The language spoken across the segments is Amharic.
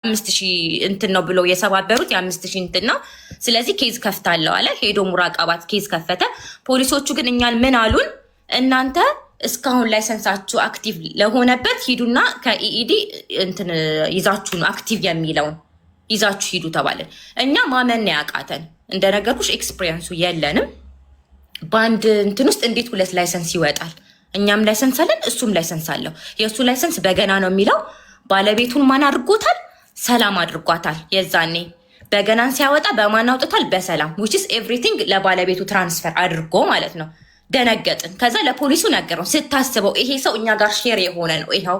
5000 እንትን ነው ብሎ የሰባበሩት የ5000 እንትን ነው። ስለዚህ ኬዝ ከፍታለሁ አለ። ሄዶ ሙራቃባት ኬዝ ከፈተ። ፖሊሶቹ ግን እኛን ምን አሉን? እናንተ እስካሁን ላይሰንሳችሁ አክቲቭ ለሆነበት ሂዱና ከኢኢዲ እንትን ይዛችሁ ነው አክቲቭ የሚለውን ይዛችሁ ሂዱ ተባለን። እኛ ማመን ያቃተን እንደነገርኩሽ ኤክስፒሪየንሱ የለንም። በአንድ እንትን ውስጥ እንዴት 2 ላይሰንስ ይወጣል? እኛም ላይሰንስ አለን፣ እሱም ላይሰንስ አለው። የእሱ ላይሰንስ በገና ነው የሚለው። ባለቤቱን ማን አድርጎታል? ሰላም አድርጓታል። የዛኔ በገናን ሲያወጣ በማን አውጥቷል? በሰላም which is everything ለባለቤቱ ትራንስፈር አድርጎ ማለት ነው። ደነገጥን። ከዛ ለፖሊሱ ነገረው። ስታስበው ይሄ ሰው እኛ ጋር ሼር የሆነ ነው። ይኸው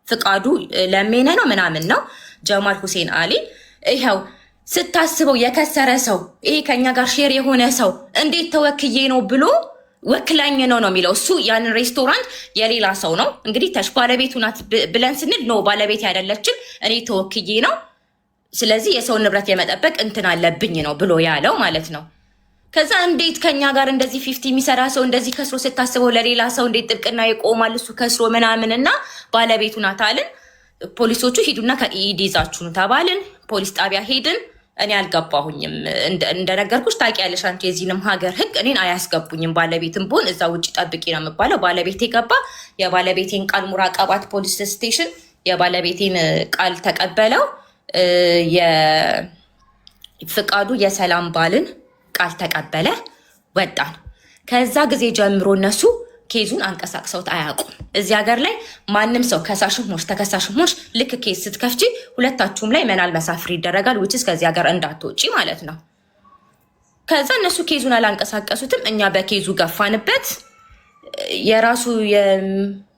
ፍቃዱ ለሜነ ነው ምናምን ነው ጀማል ሁሴን አሊ። ይኸው ስታስበው የከሰረ ሰው ይሄ ከኛ ጋር ሼር የሆነ ሰው እንዴት ተወክዬ ነው ብሎ ወክላኝ ነው የሚለው። እሱ ያንን ሬስቶራንት የሌላ ሰው ነው እንግዲህ ተሽ ባለቤቱ ናት ብለን ስንል ነው ባለቤት አይደለችም፣ እኔ ተወክዬ ነው። ስለዚህ የሰው ንብረት የመጠበቅ እንትን አለብኝ ነው ብሎ ያለው ማለት ነው። ከዛ እንዴት ከኛ ጋር እንደዚህ 50 የሚሰራ ሰው እንደዚህ ከስሮ ስታስበው ለሌላ ሰው እንዴት ጥብቅና ይቆማል? እሱ ከስሮ ምናምንና ባለቤቱ ናት አልን። ፖሊሶቹ ሂዱና ከኢኢዲ ይዛችሁ ነው ተባልን። ፖሊስ ጣቢያ ሄድን። እኔ አልገባሁኝም። እንደነገርኩሽ ታውቂያለሽ አንቺ የዚህንም ሀገር ህግ እኔን አያስገቡኝም። ባለቤትም ብሆን እዛ ውጭ ጠብቂ ነው የምባለው። ባለቤቴ ገባ። የባለቤቴን ቃል ሙራቃባት ፖሊስ ስቴሽን የባለቤቴን ቃል ተቀበለው። የፍቃዱ የሰላም ባልን ቃል ተቀበለ። ወጣን። ከዛ ጊዜ ጀምሮ እነሱ ኬዙን አንቀሳቅሰውት አያውቁም። እዚህ ሀገር ላይ ማንም ሰው ከሳሽም ሆንሽ ተከሳሽም ሆንሽ ልክ ኬዝ ስትከፍቺ ሁለታችሁም ላይ መናል መሳፍር ይደረጋል። ውጭስ ከዚህ ሀገር እንዳትወጪ ማለት ነው። ከዛ እነሱ ኬዙን አላንቀሳቀሱትም። እኛ በኬዙ ገፋንበት። የራሱ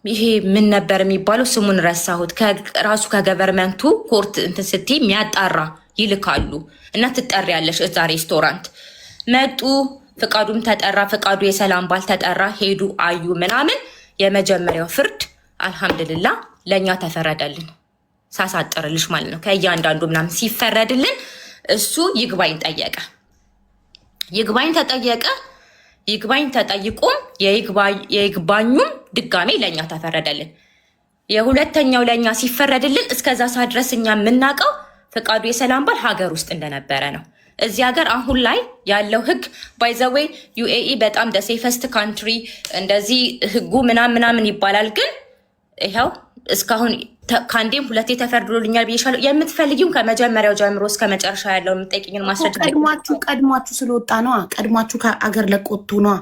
ይሄ ምን ነበር የሚባለው ስሙን ረሳሁት። ራሱ ከገቨርመንቱ ኮርት እንትን ስትይ የሚያጣራ ይልካሉ እና ትጠሪያለሽ። እዛ ሬስቶራንት መጡ። ፍቃዱም ተጠራ። ፍቃዱ የሰላም ባል ተጠራ። ሄዱ አዩ ምናምን። የመጀመሪያው ፍርድ አልሐምድልላ ለእኛ ተፈረደልን። ሳሳጥርልሽ ማለት ነው። ከእያንዳንዱ ምናምን ሲፈረድልን እሱ ይግባኝ ጠየቀ። ይግባኝ ተጠየቀ። ይግባኝ ተጠይቆም የይግባኙም ድጋሜ ለእኛ ተፈረደልን። የሁለተኛው ለእኛ ሲፈረድልን እስከዛ ሰዓት ድረስ እኛ የምናውቀው ፍቃዱ የሰላም ባል ሀገር ውስጥ እንደነበረ ነው። እዚህ ሀገር አሁን ላይ ያለው ህግ ባይዘዌይ ዩኤኢ በጣም ሴፈስት ካንትሪ እንደዚህ ህጉ ምናምን ይባላል። ግን ይኸው እስካሁን ከአንዴም 2 ተፈርዶልኛል ብዬሻለሁ። የምትፈልጊውን ከመጀመሪያው ጀምሮ እስከ መጨረሻ ያለው የምትጠይቂኝን ማስረጃ ቀድሟችሁ ስለወጣ ነዋ። ቀድሟችሁ ከአገር ለቆቱ ነዋ።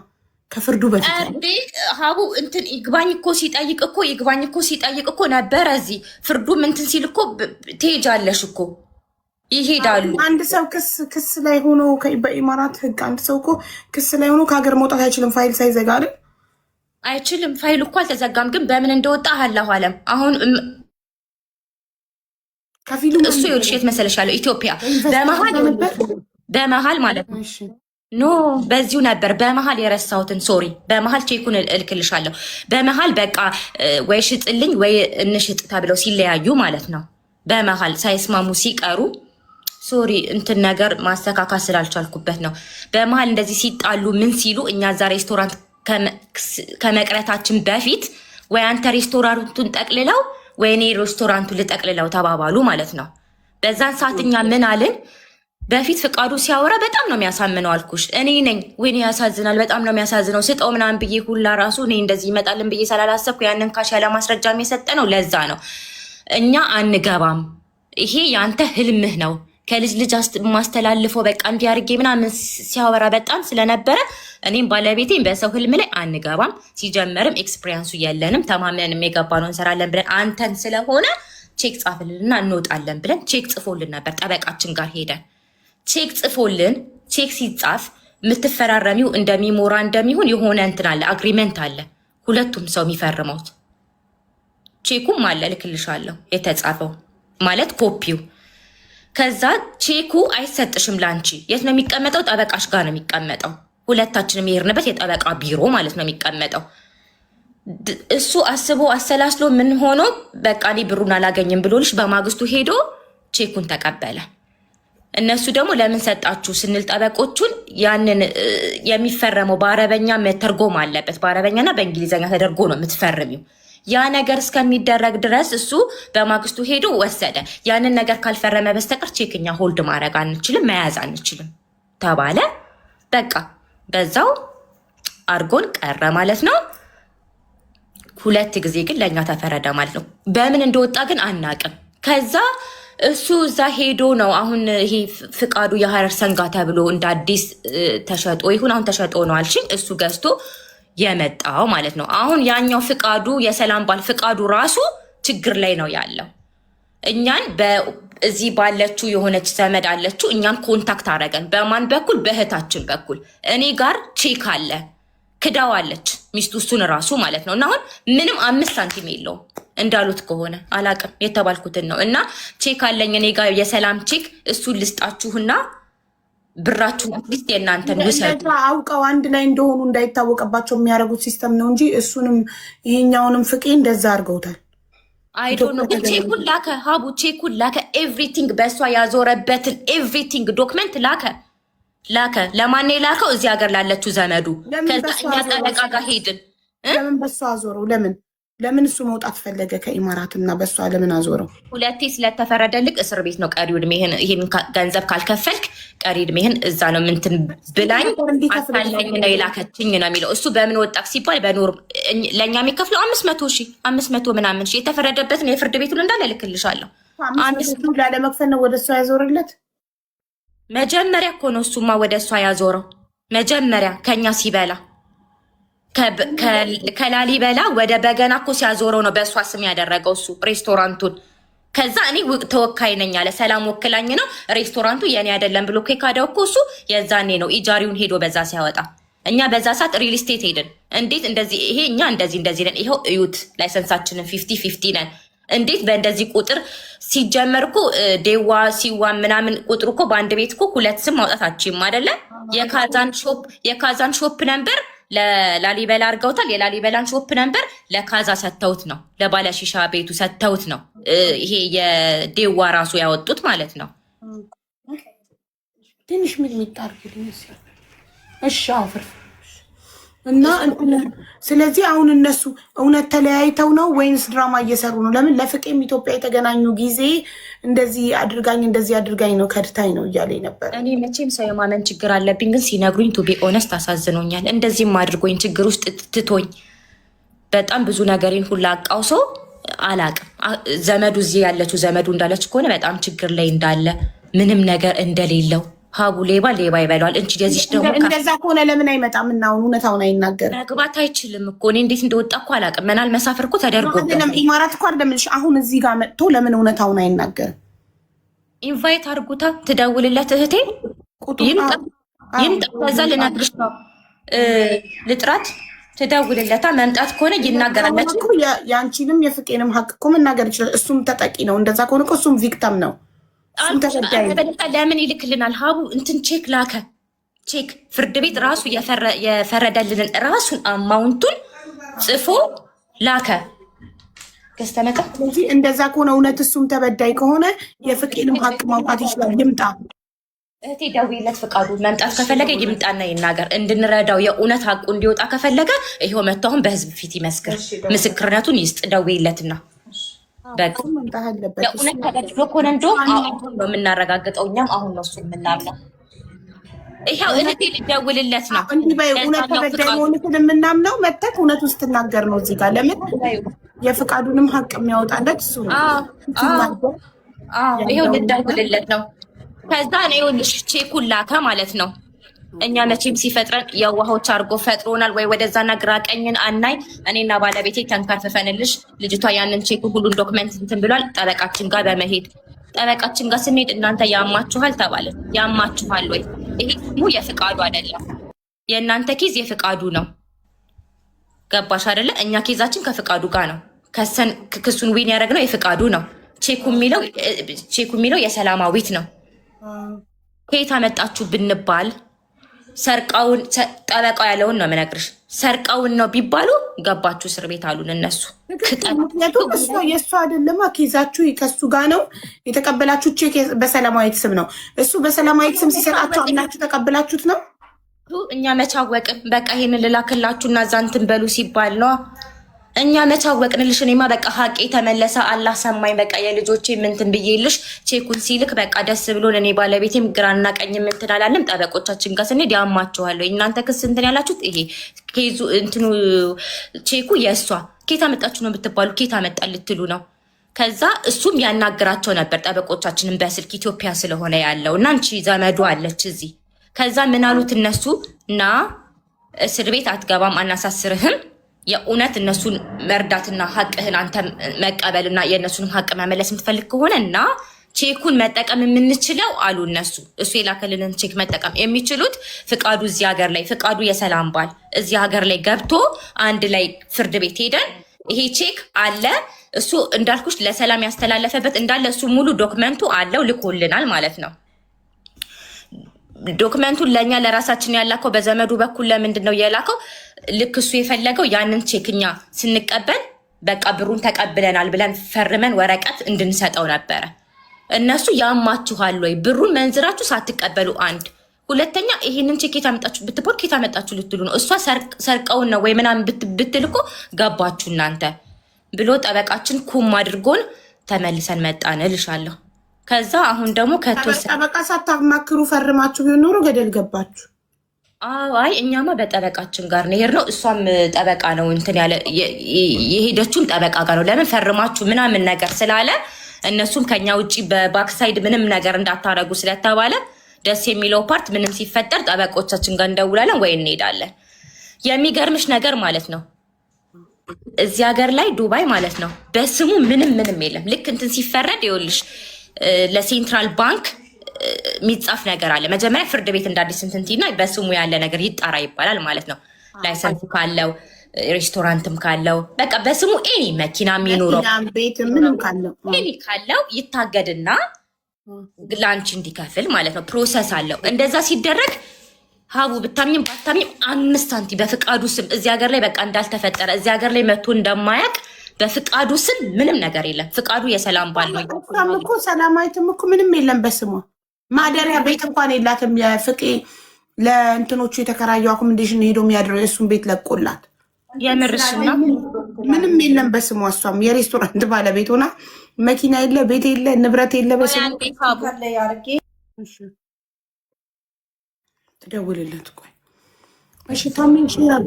ከፍርዱ በፊት ሀቡ እንትን ይግባኝ እኮ ሲጠይቅ እኮ ነበረ። እዚህ ፍርዱም እንትን ሲል እኮ ትሄጃለሽ እኮ ይሄዳሉ። አንድ ሰው ክስ ላይ ሆኖ በኢማራት ህግ አንድ ሰው እኮ ክስ ላይ ሆኖ ከሀገር መውጣት አይችልም። ፋይል ሳይዘጋ አይችልም። ፋይሉ እኮ አልተዘጋም፣ ግን በምን እንደወጣ አላሁ አለም። አሁን ከፊሉ እሱ ይኸውልሽ የት መሰለሽ ያለው ኢትዮጵያ በመሀል ማለት ነው። ኖ በዚሁ ነበር በመሀል የረሳሁትን ሶሪ። በመሀል ቼኩን እልክልሻለሁ። በመሀል በቃ ወይ ሽጥልኝ ወይ እንሽጥ ተብለው ሲለያዩ ማለት ነው። በመሀል ሳይስማሙ ሲቀሩ ሶሪ እንትን ነገር ማስተካከል ስላልቻልኩበት ነው። በመሀል እንደዚህ ሲጣሉ ምን ሲሉ እኛ እዛ ሬስቶራንት ከመቅረታችን በፊት ወይ አንተ ሬስቶራንቱን ጠቅልለው ወይ እኔ ሬስቶራንቱን ልጠቅልለው ተባባሉ ማለት ነው። በዛን ሰዓት እኛ ምን አልን? በፊት ፍቃዱ ሲያወራ በጣም ነው የሚያሳምነው አልኩሽ። እኔ ነኝ ወይኔ ያሳዝናል፣ በጣም ነው የሚያሳዝነው። ስጠው ምናምን ብዬ ሁላ ራሱ እኔ እንደዚህ ይመጣልን ብዬ ስላላሰብኩ ያንን ካሽ ያለ ማስረጃም የሰጠ ነው። ለዛ ነው እኛ አንገባም፣ ይሄ ያንተ ህልምህ ነው ከልጅ ልጅ ማስተላልፈው በቃ እንዲህ አድርጌ ምናምን ሲያወራ በጣም ስለነበረ እኔም ባለቤቴም በሰው ህልም ላይ አንገባም። ሲጀመርም ኤክስፒሪየንሱ የለንም። ተማምነንም የገባነው እንሰራለን ብለን አንተን ስለሆነ ቼክ ጻፍልንና እንወጣለን ብለን ቼክ ጽፎልን ነበር። ጠበቃችን ጋር ሄደን ቼክ ጽፎልን፣ ቼክ ሲጻፍ የምትፈራረሚው እንደሚሞራ እንደሚሆን የሆነ እንትን አለ፣ አግሪመንት አለ፣ ሁለቱም ሰው የሚፈርመውት ቼኩም አለ፣ ልክልሻለሁ የተጻፈው ማለት ኮፒው። ከዛ ቼኩ አይሰጥሽም ላንቺ። የት ነው የሚቀመጠው? ጠበቃሽ ጋር ነው የሚቀመጠው። ሁለታችንም የሄድንበት የጠበቃ ቢሮ ማለት ነው የሚቀመጠው። እሱ አስቦ አሰላስሎ ምን ሆኖ በቃ እኔ ብሩን አላገኝም ብሎልሽ በማግስቱ ሄዶ ቼኩን ተቀበለ። እነሱ ደግሞ ለምን ሰጣችሁ ስንል ጠበቆቹን ያንን የሚፈረመው በአረበኛ መተርጎም አለበት። በአረበኛና በእንግሊዝኛ ተደርጎ ነው የምትፈርሚው። ያ ነገር እስከሚደረግ ድረስ እሱ በማግስቱ ሄዶ ወሰደ። ያንን ነገር ካልፈረመ በስተቀር ቼክኛ ሆልድ ማድረግ አንችልም፣ መያዝ አንችልም ተባለ። በቃ በዛው አርጎን ቀረ ማለት ነው። 2 ጊዜ ግን ለእኛ ተፈረደ ማለት ነው። በምን እንደወጣ ግን አናቅም። ከዛ እሱ እዛ ሄዶ ነው አሁን ይሄ ፍቃዱ የሀረር ሰንጋ ተብሎ እንደ አዲስ ተሸጦ ይሁን አሁን ተሸጦ ነው አልሽኝ፣ እሱ ገዝቶ የመጣው ማለት ነው። አሁን ያኛው ፍቃዱ የሰላም ባል ፍቃዱ ራሱ ችግር ላይ ነው ያለው። እኛን እዚህ ባለችው የሆነች ዘመድ አለችው፣ እኛን ኮንታክት አደረገን። በማን በኩል? በእህታችን በኩል። እኔ ጋር ቼክ አለ፣ ክዳዋለች ሚስቱ እሱን ራሱ ማለት ነው። እና አሁን ምንም 5 ሳንቲም የለውም እንዳሉት ከሆነ አላቅም፣ የተባልኩትን ነው። እና ቼክ አለኝ እኔ ጋር የሰላም ቼክ፣ እሱን ልስጣችሁና ብራችሁን አትሊስት የእናንተን ውሰዱ። አውቀው አንድ ላይ እንደሆኑ እንዳይታወቅባቸው የሚያደርጉት ሲስተም ነው እንጂ እሱንም ይሄኛውንም ፍቄ እንደዛ አድርገውታል። አይዶ ነው ግን ቼኩን ላከ፣ ሀቡ ቼኩን ላከ፣ ኤቭሪቲንግ በእሷ ያዞረበትን ኤቭሪቲንግ ዶክመንት ላከ። ለማን የላከው? እዚህ ሀገር ላለችው ዘመዱ። ከዛ እኛ ጠበቃ ጋር ሄድን። ለምን በእሷ አዞረው? ለምን እሱ መውጣት ፈለገ ከኢማራት እና በእሷ ለምን አዞረው? 2 ስለተፈረደልክ እስር ቤት ነው ቀሪው ዕድሜህን፣ ይህን ገንዘብ ካልከፈልክ ቀሪ ዕድሜህን እዛ ነው ምንትን ብላኝ አታለኝ ነው የላከችኝ ነው የሚለው። እሱ በምን ወጣክ ሲባል በኖር ለእኛ የሚከፍለው 500 ምናምን ሺህ የተፈረደበትን የፍርድ ቤቱን እንዳለ እልክልሻለሁ። 500 ላለመክፈል ነው ወደ እሷ ያዞረለት። መጀመሪያ እኮ ነው እሱማ ወደ እሷ ያዞረው። መጀመሪያ ከኛ ሲበላ ከላሊበላ ወደ በገና እኮ ሲያዞረው ነው በእሷ ስም ያደረገው እሱ ሬስቶራንቱን። ከዛ እኔ ተወካይ ነኝ አለ፣ ሰላም ወክላኝ ነው ሬስቶራንቱ የኔ አይደለም ብሎ ከካዳው እኮ እሱ የዛኔ ነው ኢጃሪውን ሄዶ በዛ ሲያወጣ። እኛ በዛ ሰዓት ሪል ስቴት ሄድን። እንዴት እንደዚህ ይሄ እኛ እንደዚህ ነን፣ ይኸው እዩት ላይሰንሳችንን 50-50 ነን። እንዴት በእንደዚህ ቁጥር ሲጀመር እኮ ዴዋ ሲዋ ምናምን ቁጥሩ እኮ በአንድ ቤት እኮ 2 ስም ማውጣታችም አይደለም። የካዛን ሾፕ ነበር ለላሊበላ አድርገውታል። የላሊበላን ሾፕ ነበር ለካዛ ሰተውት ነው፣ ለባለሺሻ ቤቱ ሰተውት ነው። ይሄ የዴዋ ራሱ ያወጡት ማለት ነው። ትንሽ ሚጥሚጣ አድርጉልኝ እሺ። አፍር እና ስለዚህ አሁን እነሱ እውነት ተለያይተው ነው ወይንስ ድራማ እየሰሩ ነው? ለምን ለፍቄም ኢትዮጵያ የተገናኙ ጊዜ እንደዚህ አድርጋኝ ነው ከድታኝ ነው እያለ ነበር። እኔ መቼም ሰው የማመን ችግር አለብኝ፣ ግን ሲነግሩኝ ቱ ቢ ኦነስት አሳዝኖኛል። እንደዚህም አድርጎኝ ችግር ውስጥ ትቶኝ በጣም ብዙ ነገሬን ሁላ አቃውሶ አላቅም። ዘመዱ እዚህ ያለችው ዘመዱ እንዳለች ከሆነ በጣም ችግር ላይ እንዳለ ምንም ነገር እንደሌለው ሀቡ ሌባ ይበሏል እንጂ የዚች ደግሞ እንደዛ ከሆነ ለምን አይመጣም? እና አሁን እውነታውን አይናገርም። መግባት አይችልም እኮ እኔ እንዴት እንደወጣ እኮ አላውቅም። መናል መሳፈር እኮ ተደርጎ ኢማራት እኮ አይደለምልሽ። አሁን እዚህ ጋር መጥቶ ለምን እውነታውን አይናገርም? ኢንቫይት አድርጉታ፣ ትደውልለት እህቴ ይምጣ። ከዛ ልነግርሽ ነው ልጥራት፣ ትደውልለታ። መምጣት ከሆነ ይናገራለች። የአንቺንም የፍቄንም ሀቅ እኮ መናገር ይችላል። እሱም ተጠቂ ነው። እንደዛ ከሆነ እኮ እሱም ቪክተም ነው። ለምን ይልክልናል? ሀቡ እንትን ቼክ ላከ። ቼክ ፍርድ ቤት ራሱ የፈረደልንን ራሱን አማውንቱን ጽፎ ላከ። ከስተመጣ ስለዚህ እንደዛ ከሆነ እውነት እሱም ተበዳይ ከሆነ የፍቄንም ሀቅ ማውጣት ይችላል። ይምጣ እህቴ፣ ደውይለት። ፍቃዱ መምጣት ከፈለገ ይምጣና ይናገር፣ እንድንረዳው የእውነት ሀቁ እንዲወጣ ከፈለገ ይኸው መጥቶ አሁን በህዝብ ፊት ይመስክር፣ ምስክርነቱን ይስጥ። ደውይለትና የእውነት ተበድሎ ከሆነ እንደውም አሁን ነው የምናረጋግጠው። እኛም አሁን ነው እሱ የምናምነው። ይኸው እህቴ ልደውልለት ነው። እንዲህ በይ እውነት ተበዳይ መሆንሽን የምናምነው መተክ እውነቱ ስትናገር ነው። እዚህ ጋር ለምን የፍቃዱንም ሀቅ የሚያወጣለት እሱ ነው። ይኸው ልደውልለት ነው። ከዛ ነው ይኸውልሽ ቼኩን ላከ ማለት ነው። እኛ መቼም ሲፈጥረን የዋሆች አድርጎ ፈጥሮናል። ወይ ወደዛና ግራ ቀኝን አናይ። እኔና ባለቤቴ ተንከርፍፈንልሽ ልጅቷ ያንን ቼኩ ሁሉን ዶክመንት እንትን ብሏል። ጠበቃችን ጋር በመሄድ ጠበቃችን ጋር ስንሄድ እናንተ ያማችኋል ተባለን። ያማችኋል ወይ? ይሄ ደግሞ የፍቃዱ አይደለም። የእናንተ ኬዝ የፍቃዱ ነው። ገባሽ አይደለ? እኛ ኬዛችን ከፍቃዱ ጋር ነው። ክሱን ዊን ያደረግነው የፍቃዱ ነው። ቼኩ የሚለው የሰላማዊት ነው። ከየት አመጣችሁ ብንባል ሰርቃውን ጠበቃው ያለውን ነው የምነግርሽ። ሰርቃውን ነው ቢባሉ ገባችሁ እስር ቤት አሉን እነሱ። ምክንያቱም የእሱ አይደለማ ኬዛችሁ ከሱ ጋር ነው የተቀበላችሁ። ቼክ በሰላማዊት ስም ነው። እሱ በሰላማዊት ስም ሲሰጣችሁ አምናችሁ ተቀበላችሁት ነው። እኛ መቻወቅም በቃ ይሄንን ልላክላችሁ እና እዛ እንትን በሉ ሲባል ነው እኛ መቻወቅንልሽ። እኔማ በቃ ሀቄ ተመለሰ፣ አላህ ሰማኝ። በቃ የልጆቼ ምንትን ብዬልሽ ቼኩን ሲልክ በቃ ደስ ብሎን እኔ ባለቤቴም ግራና ቀኝ ምንትን አላለም። ጠበቆቻችን ጋር ስንሄድ ያማችኋለሁ እናንተ ክስ እንትን ያላችሁት ይሄ ኬዙ እንትኑ ቼኩ የእሷ ኬታ መጣችሁ ነው የምትባሉ፣ ኬታ መጣ ልትሉ ነው። ከዛ እሱም ያናግራቸው ነበር ጠበቆቻችንን በስልክ ኢትዮጵያ ስለሆነ ያለው እና አንቺ ዘመዱ አለች እዚህ። ከዛ ምን አሉት እነሱ እና እስር ቤት አትገባም አናሳስርህም፣ የእውነት እነሱን መርዳትና ሀቅህን አንተ መቀበልና የእነሱንም ሀቅ መመለስ የምትፈልግ ከሆነ እና ቼኩን መጠቀም የምንችለው አሉ እነሱ። እሱ የላከልንን ቼክ መጠቀም የሚችሉት ፍቃዱ እዚህ ሀገር ላይ ፍቃዱ የሰላም ባል እዚህ ሀገር ላይ ገብቶ አንድ ላይ ፍርድ ቤት ሄደን ይሄ ቼክ አለ እሱ እንዳልኩሽ ለሰላም ያስተላለፈበት እንዳለ እሱ ሙሉ ዶክመንቱ አለው ልኮልናል ማለት ነው። ዶክመንቱን ለእኛ ለራሳችን ያላከው በዘመዱ በኩል ለምንድን ነው የላከው? ልክ እሱ የፈለገው ያንን ቼክኛ ስንቀበል በቃ ብሩን ተቀብለናል ብለን ፈርመን ወረቀት እንድንሰጠው ነበረ። እነሱ ያማችኋል ወይ ብሩን መንዝራችሁ ሳትቀበሉ፣ አንድ ሁለተኛ ይህንን ቼክ የታመጣችሁ ብትቦር የታመጣችሁ ልትሉ ነው። እሷ ሰርቀውን ነው ወይ ምናምን ብትል እኮ ገባችሁ እናንተ ብሎ ጠበቃችን ኩም አድርጎን ተመልሰን መጣን እልሻለሁ። ከዛ አሁን ደግሞ ጠበቃ ሳታማክሩ ፈርማችሁ ቢሆን ኖሮ ገደል ገባችሁ። አይ እኛማ በጠበቃችን ጋር ነው የሄድነው። እሷም ጠበቃ ነው እንትን ያለ የሄደችውም ጠበቃ ጋር ነው። ለምን ፈርማችሁ ምናምን ነገር ስላለ እነሱም ከኛ ውጭ በባክሳይድ ምንም ነገር እንዳታረጉ ስለተባለ ደስ የሚለው ፓርት ምንም ሲፈጠር ጠበቆቻችን ጋር እንደውላለን ወይ እንሄዳለን። የሚገርምሽ ነገር ማለት ነው እዚህ ሀገር ላይ ዱባይ ማለት ነው በስሙ ምንም የለም። ልክ እንትን ሲፈረድ ይኸውልሽ ለሴንትራል ባንክ የሚጻፍ ነገር አለ። መጀመሪያ ፍርድ ቤት እንዳዲስ እንትንቲና በስሙ ያለ ነገር ይጣራ ይባላል ማለት ነው። ላይሰንስ ካለው ሬስቶራንትም ካለው በቃ በስሙ ኤኒ መኪና የሚኖረው ቤት ምንም ካለው ኤኒ ካለው ይታገድና ላንቺ እንዲከፍል ማለት ነው። ፕሮሰስ አለው። እንደዛ ሲደረግ ሀቡ ብታምኝም ባታምኝም 5 ሳንቲም በፍቃዱ ስም እዚህ ሀገር ላይ በቃ እንዳልተፈጠረ እዚህ ሀገር ላይ መጥቶ እንደማያውቅ በፍቃዱ ስም ምንም ነገር የለም። ፍቃዱ የሰላም ባል ነው እኮ ሰላማዊትም እኮ ምንም የለም በስሟ ማደሪያ ቤት እንኳን የላትም። የፍቄ ለእንትኖቹ የተከራየው አኮሞዴሽን ሄዶ የሚያድረው የእሱን ቤት ለቆላት የምርሽና ምንም የለም በስሟ። እሷም የሬስቶራንት ባለቤት ሆና መኪና የለ ቤት የለ ንብረት የለ በስሟ። ትደውልለት ቆይ እሺ ታሚን ይችላል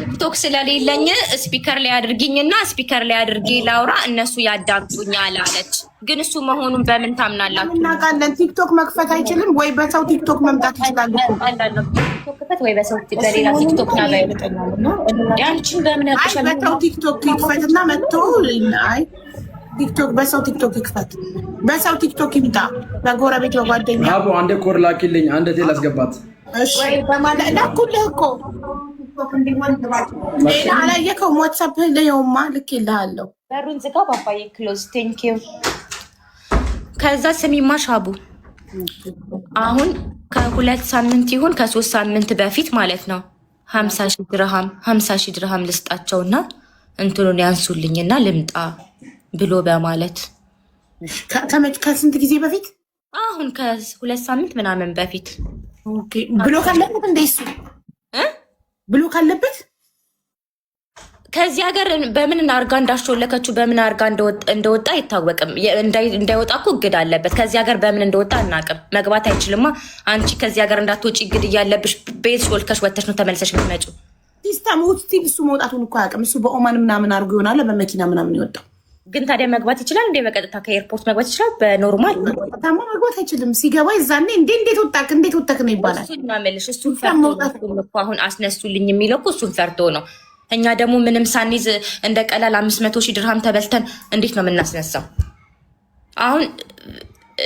ቲክቶክ ስለሌለኝ ስፒከር ላይ አድርጊኝና ስፒከር ላይ አድርጌ ላውራ እነሱ ያዳምጡኛል አለች። ግን እሱ መሆኑን በምን ታምናላችሁ? እናውቃለን። ቲክቶክ መክፈት አይችልም ወይ? በሰው ቲክቶክ መምጣት ይችላል ወይ በሰው በሌላ ቲክቶክ ነገር ያንቺን በምን ያውቅሻል? በሰው ቲክቶክ ይክፈትና መጥቶ አይ ቲክቶክ በሰው ቲክቶክ ይክፈት፣ በሰው ቲክቶክ ይምጣ፣ በጎረቤት በጓደኛ አቦ አንዴ ኮር ላኪልኝ፣ አንዴ ቴል አስገባት። እሺ በማለት ላኩልህ እኮ ሌላ አላየከውም? ዋትሳፕ ለየውማ ልክ ይልሃለሁ። በሩን ዝጋ ባባዬ ክሎዝ ቴንክ ዩ። ከዛ ስሚማ ሻቡ አሁን ከ2 ሳምንት ይሁን ከ3 ሳምንት በፊት ማለት ነው 50 ሺህ ድርሃም ልስጣቸውና እንትኑን ያንሱልኝና ልምጣ ብሎ በማለት ከስንት ጊዜ በፊት? አሁን ከ2 ሳምንት ምናምን በፊት ብሎ ካለበት እንደሱ ብሎ ካለበት ከዚህ ሀገር በምን አርጋ እንዳሾለከችው በምን አርጋ እንደወጣ አይታወቅም። እንዳይወጣ እኮ እግድ አለበት። ከዚህ ሀገር በምን እንደወጣ አናውቅም። መግባት አይችልማ። አንቺ ከዚህ ሀገር እንዳትወጪ እግድ እያለብሽ ቤት ሾልከሽ ወተሽ ነው ተመልሰሽ የምትመጪው። ሲስተም ውስጥ እሱ መውጣቱን እኮ አያውቅም። እሱ በኦማን ምናምን አድርጎ ይሆናል በመኪና ምናምን ይወጣው። ግን ታዲያ መግባት ይችላል እንዴ? በቀጥታ ከኤርፖርት መግባት ይችላል? በኖርማል ታማ መግባት አይችልም። ሲገባ ይዛኔ እንዴት ወጣክ ነው ይባላል። እሱን ማመልሽ እሱን ፈርቶ ነው አሁን አስነሱልኝ የሚለው እኮ እሱን ፈርቶ ነው። እኛ ደግሞ ምንም ሳኒዝ እንደ ቀላል 500 ሺህ ድርሃም ተበልተን እንዴት ነው የምናስነሳው? አሁን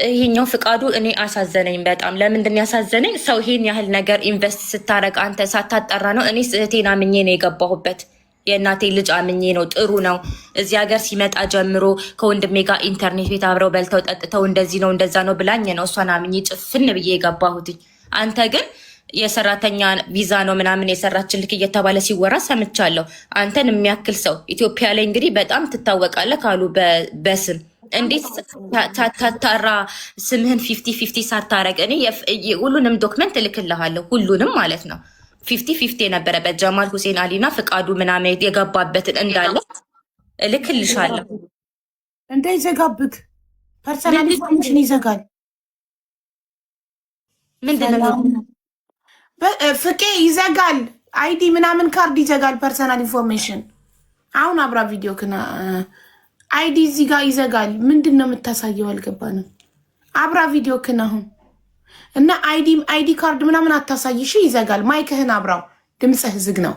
ይሄኛው ፍቃዱ እኔ አሳዘነኝ በጣም። ለምንድን ያሳዘነኝ? ሰው ይሄን ያህል ነገር ኢንቨስት ስታረግ አንተ ሳታጠራ ነው። እኔ እህቴን አምኜ ነው የገባሁበት። የእናቴ ልጅ አምኜ ነው። ጥሩ ነው። እዚህ ሀገር ሲመጣ ጀምሮ ከወንድሜ ጋር ኢንተርኔት ቤት አብረው በልተው ጠጥተው እንደዚህ ነው እንደዛ ነው ብላኝ ነው እሷን አምኜ ጭፍን ብዬ የገባሁትኝ። አንተ ግን የሰራተኛ ቪዛ ነው ምናምን የሰራችልክ እየተባለ ሲወራ ሰምቻለሁ። አንተን የሚያክል ሰው ኢትዮጵያ ላይ እንግዲህ በጣም ትታወቃለህ ካሉ በስም እንዴት ታታራ ስምህን 50-50 ሳታረግ እኔ ሁሉንም ዶክመንት እልክልሃለሁ። ሁሉንም ማለት ነው 50-50 የነበረበት ጀማል ሁሴን አሊና ፍቃዱ ምናምን የገባበትን እንዳለ እልክልሻለሁ። እንዳይዘጋብክ ፐርሰናል ኢንፎርሜሽን ይዘጋል። ምንድን ነው ፍቄ ይዘጋል። አይዲ ምናምን ካርድ ይዘጋል። ፐርሰናል ኢንፎርሜሽን አሁን አብራ ቪዲዮ ክና አይዲ እዚህ ጋር ይዘጋል። ምንድን ነው የምታሳየው? አልገባንም። አብራ ቪዲዮ ክና አሁን እና አይዲ ካርድ ምናምን አታሳይሽ፣ ይዘጋል። ማይክህን አብራው። ድምፅህ ዝግ ነው።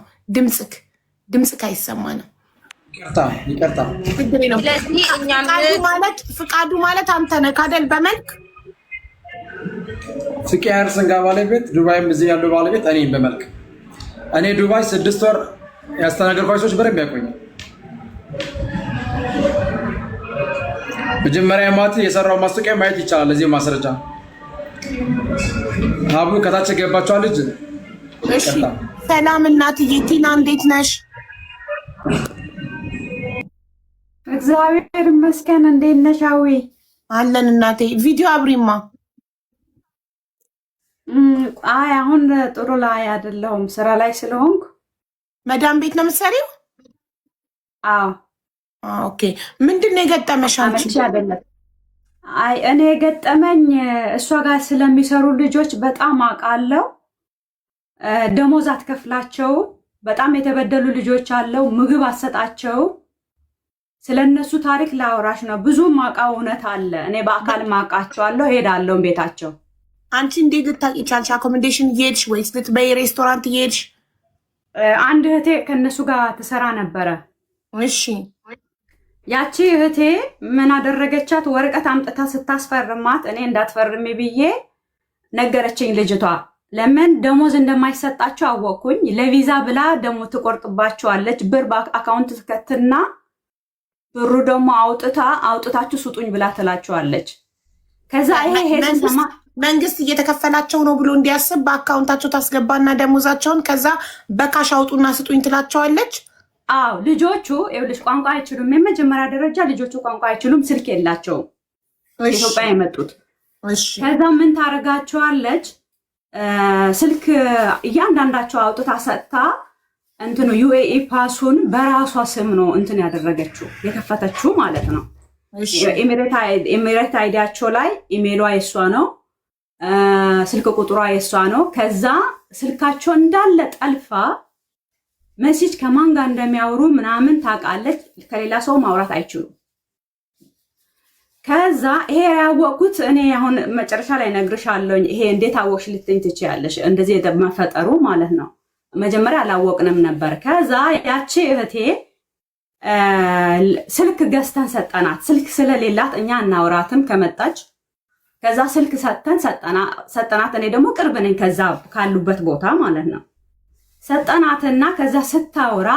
ድምፅክ አይሰማንም። ይቅርታ። ፍቃዱ ማለት አንተ ነህ ካደል? በመልክ ፍቄ ያርሰንጋ ባለቤት፣ ዱባይም እዚህ ያለው ባለቤት እኔ በመልክ እኔ ዱባይ 6 ወር ያስተናገርኳቸው ሰዎች በደንብ ያውቁኛል። መጀመሪያ ማት የሰራው ማስታወቂያ ማየት ይቻላል። እዚህ ማስረጃ አቡ ከታች ገባችኋል ልጅ። እሺ ሰላም እናትዬ ቲና እንዴት ነሽ? እግዚአብሔር ይመስገን። እንዴት ነሽ? አዊ አለን እናቴ። ቪዲዮ አብሪማ። አይ አሁን ጥሩ ላይ አይደለሁም፣ ስራ ላይ ስለሆንኩ። መዳም ቤት ነው የምትሰሪው? አዎ። ኦኬ። ምንድን ነው የገጠመሽ አንቺ? አይ እኔ የገጠመኝ እሷ ጋር ስለሚሰሩ ልጆች በጣም አውቃለሁ። ደሞዝ አትከፍላቸው፣ በጣም የተበደሉ ልጆች አለው፣ ምግብ አትሰጣቸው። ስለነሱ ታሪክ ላወራሽ ነው። ብዙ ማውቃው እውነት አለ። እኔ በአካል ማውቃቸዋለሁ፣ ሄዳለሁ ቤታቸው። አንቺ እንዴት ልታውቂ ቻልሽ? አኮሞዴሽን እየሄድሽ ወይስ ልትበይ ሬስቶራንት እየሄድሽ? አንድ እህቴ ከእነሱ ጋር ትሰራ ነበረ። እሺ ያቺ እህቴ ምን አደረገቻት? ወረቀት አምጥታ ስታስፈርማት እኔ እንዳትፈርሚ ብዬ ነገረችኝ ልጅቷ። ለምን ደሞዝ እንደማይሰጣቸው አወቅኩኝ። ለቪዛ ብላ ደግሞ ትቆርጥባቸዋለች። ብር በአካውንት ትከትና ብሩ ደግሞ አውጥታችሁ ስጡኝ ብላ ትላቸዋለች። ከዛ ይሄ መንግስት እየተከፈላቸው ነው ብሎ እንዲያስብ በአካውንታቸው ታስገባና ደሞዛቸውን ከዛ በካሽ አውጡና ስጡኝ ትላቸዋለች። አዎ ልጆቹ ይኸውልሽ ቋንቋ አይችሉም። የመጀመሪያ ደረጃ ልጆቹ ቋንቋ አይችሉም፣ ስልክ የላቸውም። ኢትዮጵያ የመጡት። ከዛ ምን ታረጋቸዋለች? ስልክ እያንዳንዳቸው አውጥታ ሰጥታ እንትኑ ዩኤኢ ፓሱን በራሷ ስም ነው እንትን ያደረገችው የከፈተችው ማለት ነው። ኤሚሬት አይዲያቸው ላይ ኢሜሏ የሷ ነው፣ ስልክ ቁጥሯ የሷ ነው። ከዛ ስልካቸው እንዳለ ጠልፋ መሴጅ ከማን ጋር እንደሚያወሩ ምናምን ታውቃለች። ከሌላ ሰው ማውራት አይችሉም። ከዛ ይሄ ያወቅኩት እኔ አሁን መጨረሻ ላይ ነግርሻለሁ። ይሄ እንዴት አወቅሽ ልትኝ ትችያለሽ፣ እንደዚህ መፈጠሩ ማለት ነው። መጀመሪያ አላወቅንም ነበር። ከዛ ያቺ እህቴ ስልክ ገዝተን ሰጠናት። ስልክ ስለሌላት እኛ እናውራትም ከመጣች። ከዛ ስልክ ሰጠናት። እኔ ደግሞ ቅርብ ነኝ ከዛ ካሉበት ቦታ ማለት ነው። ሰጠናትና ከዛ ስታወራ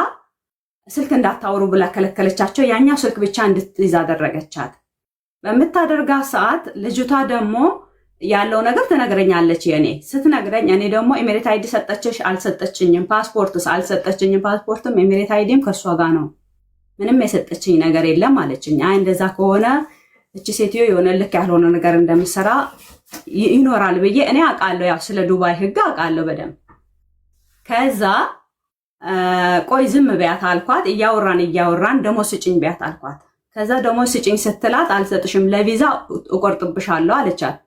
ስልክ እንዳታወሩ ብላ ከለከለቻቸው። ያኛው ስልክ ብቻ እንድትይዝ አደረገቻት። በምታደርጋት ሰዓት ልጅቷ ደግሞ ያለው ነገር ትነግረኛለች። የኔ ስትነግረኝ እኔ ደግሞ ኤሚሬት አይዲ ሰጠችሽ አልሰጠችኝም፣ ፓስፖርትስ አልሰጠችኝም፣ ፓስፖርትም ኤሚሬት አይዲም ከሷ ጋር ነው፣ ምንም የሰጠችኝ ነገር የለም አለችኝ። አይ እንደዛ ከሆነ እቺ ሴትዮ የሆነ ልክ ያልሆነ ነገር እንደምትሰራ ይኖራል ብዬ እኔ አውቃለሁ፣ ያው ስለ ዱባይ ህግ አውቃለሁ በደንብ። ከዛ ቆይ ዝም በያት አልኳት። እያወራን ደሞዝ ስጭኝ በያት አልኳት። ከዛ ደሞዝ ስጭኝ ስትላት አልሰጥሽም ለቪዛ እቆርጥብሻለሁ አለቻት።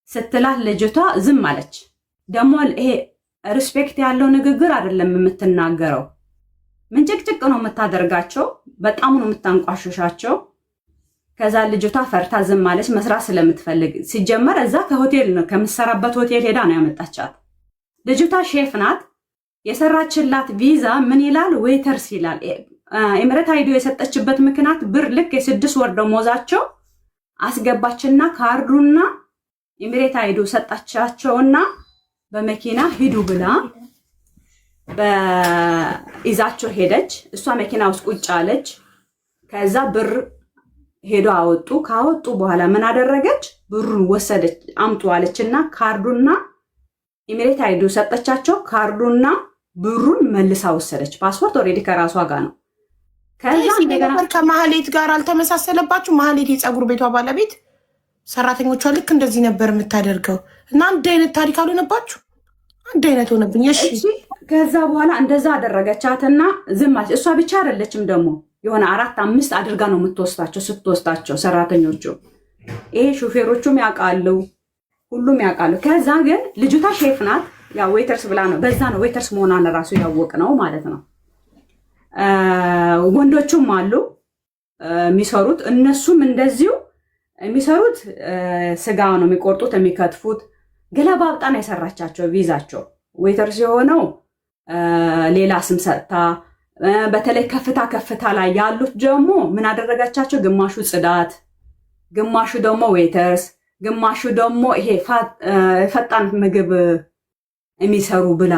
ስትላት ልጅቷ ዝም አለች። ደግሞ ይሄ ሪስፔክት ያለው ንግግር አይደለም የምትናገረው፣ ምንጭቅጭቅ ነው የምታደርጋቸው፣ በጣም ነው የምታንቋሽሻቸው። ከዛ ልጅቷ ፈርታ ዝም አለች፣ መስራት ስለምትፈልግ። ሲጀመር እዛ ከሆቴል ነው ከምትሰራበት ሆቴል ሄዳ ነው ያመጣቻት። ልጅቷ ሼፍ ናት። የሰራችላት ቪዛ ምን ይላል? ዌተርስ ይላል። ኤሚሬት አይዲ የሰጠችበት ምክንያት ብር ልክ የ6 ወር ደሞዛቸው አስገባችና ካርዱና ኤሚሬት አይዲ ሰጣቻቸውና በመኪና ሂዱ ብላ በይዛቸው ሄደች። እሷ መኪና ውስጥ ቁጭ አለች። ከዛ ብር ሄዶ አወጡ። ካወጡ በኋላ ምን አደረገች? ብሩን ወሰደች። አምጡ አለችና ካርዱና ኤሚሬት አይዲ ሰጠቻቸው። ካርዱና ብሩን መልሳ ወሰደች። ፓስፖርት ኦልሬዲ ከራሷ ጋር ነው። ከዛ እንደገና ከማህሌት ጋር አልተመሳሰለባችሁ? ማህሌት የፀጉር ቤቷ ባለቤት ሰራተኞቿ ልክ እንደዚህ ነበር የምታደርገው እና አንድ አይነት ታሪክ አልሆነባችሁ? አንድ አይነት ሆነብኝ። እሺ ከዛ በኋላ እንደዛ አደረገቻትና ዝም አለች። እሷ ብቻ አይደለችም ደግሞ የሆነ 4-5 አድርጋ ነው የምትወስዳቸው። ስትወስዳቸው ሰራተኞቹ ይሄ ሹፌሮቹም ያውቃሉ፣ ሁሉም ያውቃሉ። ከዛ ግን ልጅቷ ሼፍ ናት፣ ያው ዌተርስ ብላ ነው። በዛ ነው ዌተርስ መሆኗን ራሱ ያወቅ ነው ማለት ነው። ወንዶቹም አሉ የሚሰሩት፣ እነሱም እንደዚሁ የሚሰሩት ስጋ ነው የሚቆርጡት፣ የሚከትፉት። ገለባብጣ ነው የሰራቻቸው ቪዛቸው። ዌተርስ የሆነው ሌላ ስም ሰጥታ፣ በተለይ ከፍታ ላይ ያሉት ደግሞ ምን አደረጋቻቸው? ግማሹ ጽዳት፣ ግማሹ ደግሞ ዌተርስ፣ ግማሹ ደግሞ ይሄ ፈጣን ምግብ የሚሰሩ ብላ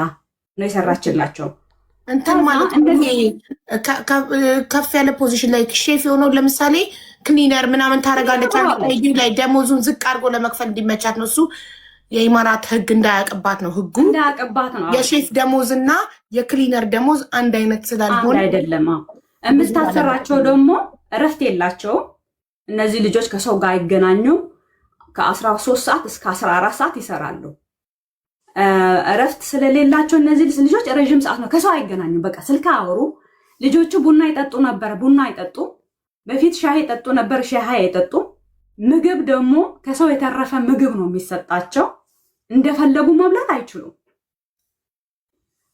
ነው የሰራችላቸው። እንትን ማለት ከፍ ያለ ፖዚሽን ላይ ሼፍ የሆነው ለምሳሌ ክሊነር ምናምን ታደርጋለች ላይ ደሞዙን ዝቅ አድርጎ ለመክፈል እንዲመቻት ነው። እሱ የኢማራት ህግ እንዳያቅባት ነው። ህጉ እንዳያቅባት ነው። የሼፍ ደሞዝ እና የክሊነር ደሞዝ አንድ አይነት ስላልሆነ አይደለም። የምታሰራቸው ደግሞ እረፍት የላቸውም። እነዚህ ልጆች ከሰው ጋር አይገናኙም። ከ13 ሰዓት እስከ 14 ሰዓት ይሰራሉ። እረፍት ስለሌላቸው እነዚህ ልጆች ረዥም ሰዓት ነው ከሰው አይገናኙም። በቃ ስልክ አወሩ። ልጆቹ ቡና ይጠጡ ነበር፣ ቡና አይጠጡ። በፊት ሻይ ይጠጡ ነበር፣ ሻይ አይጠጡ። ምግብ ደግሞ ከሰው የተረፈ ምግብ ነው የሚሰጣቸው። እንደፈለጉ መብላት አይችሉም።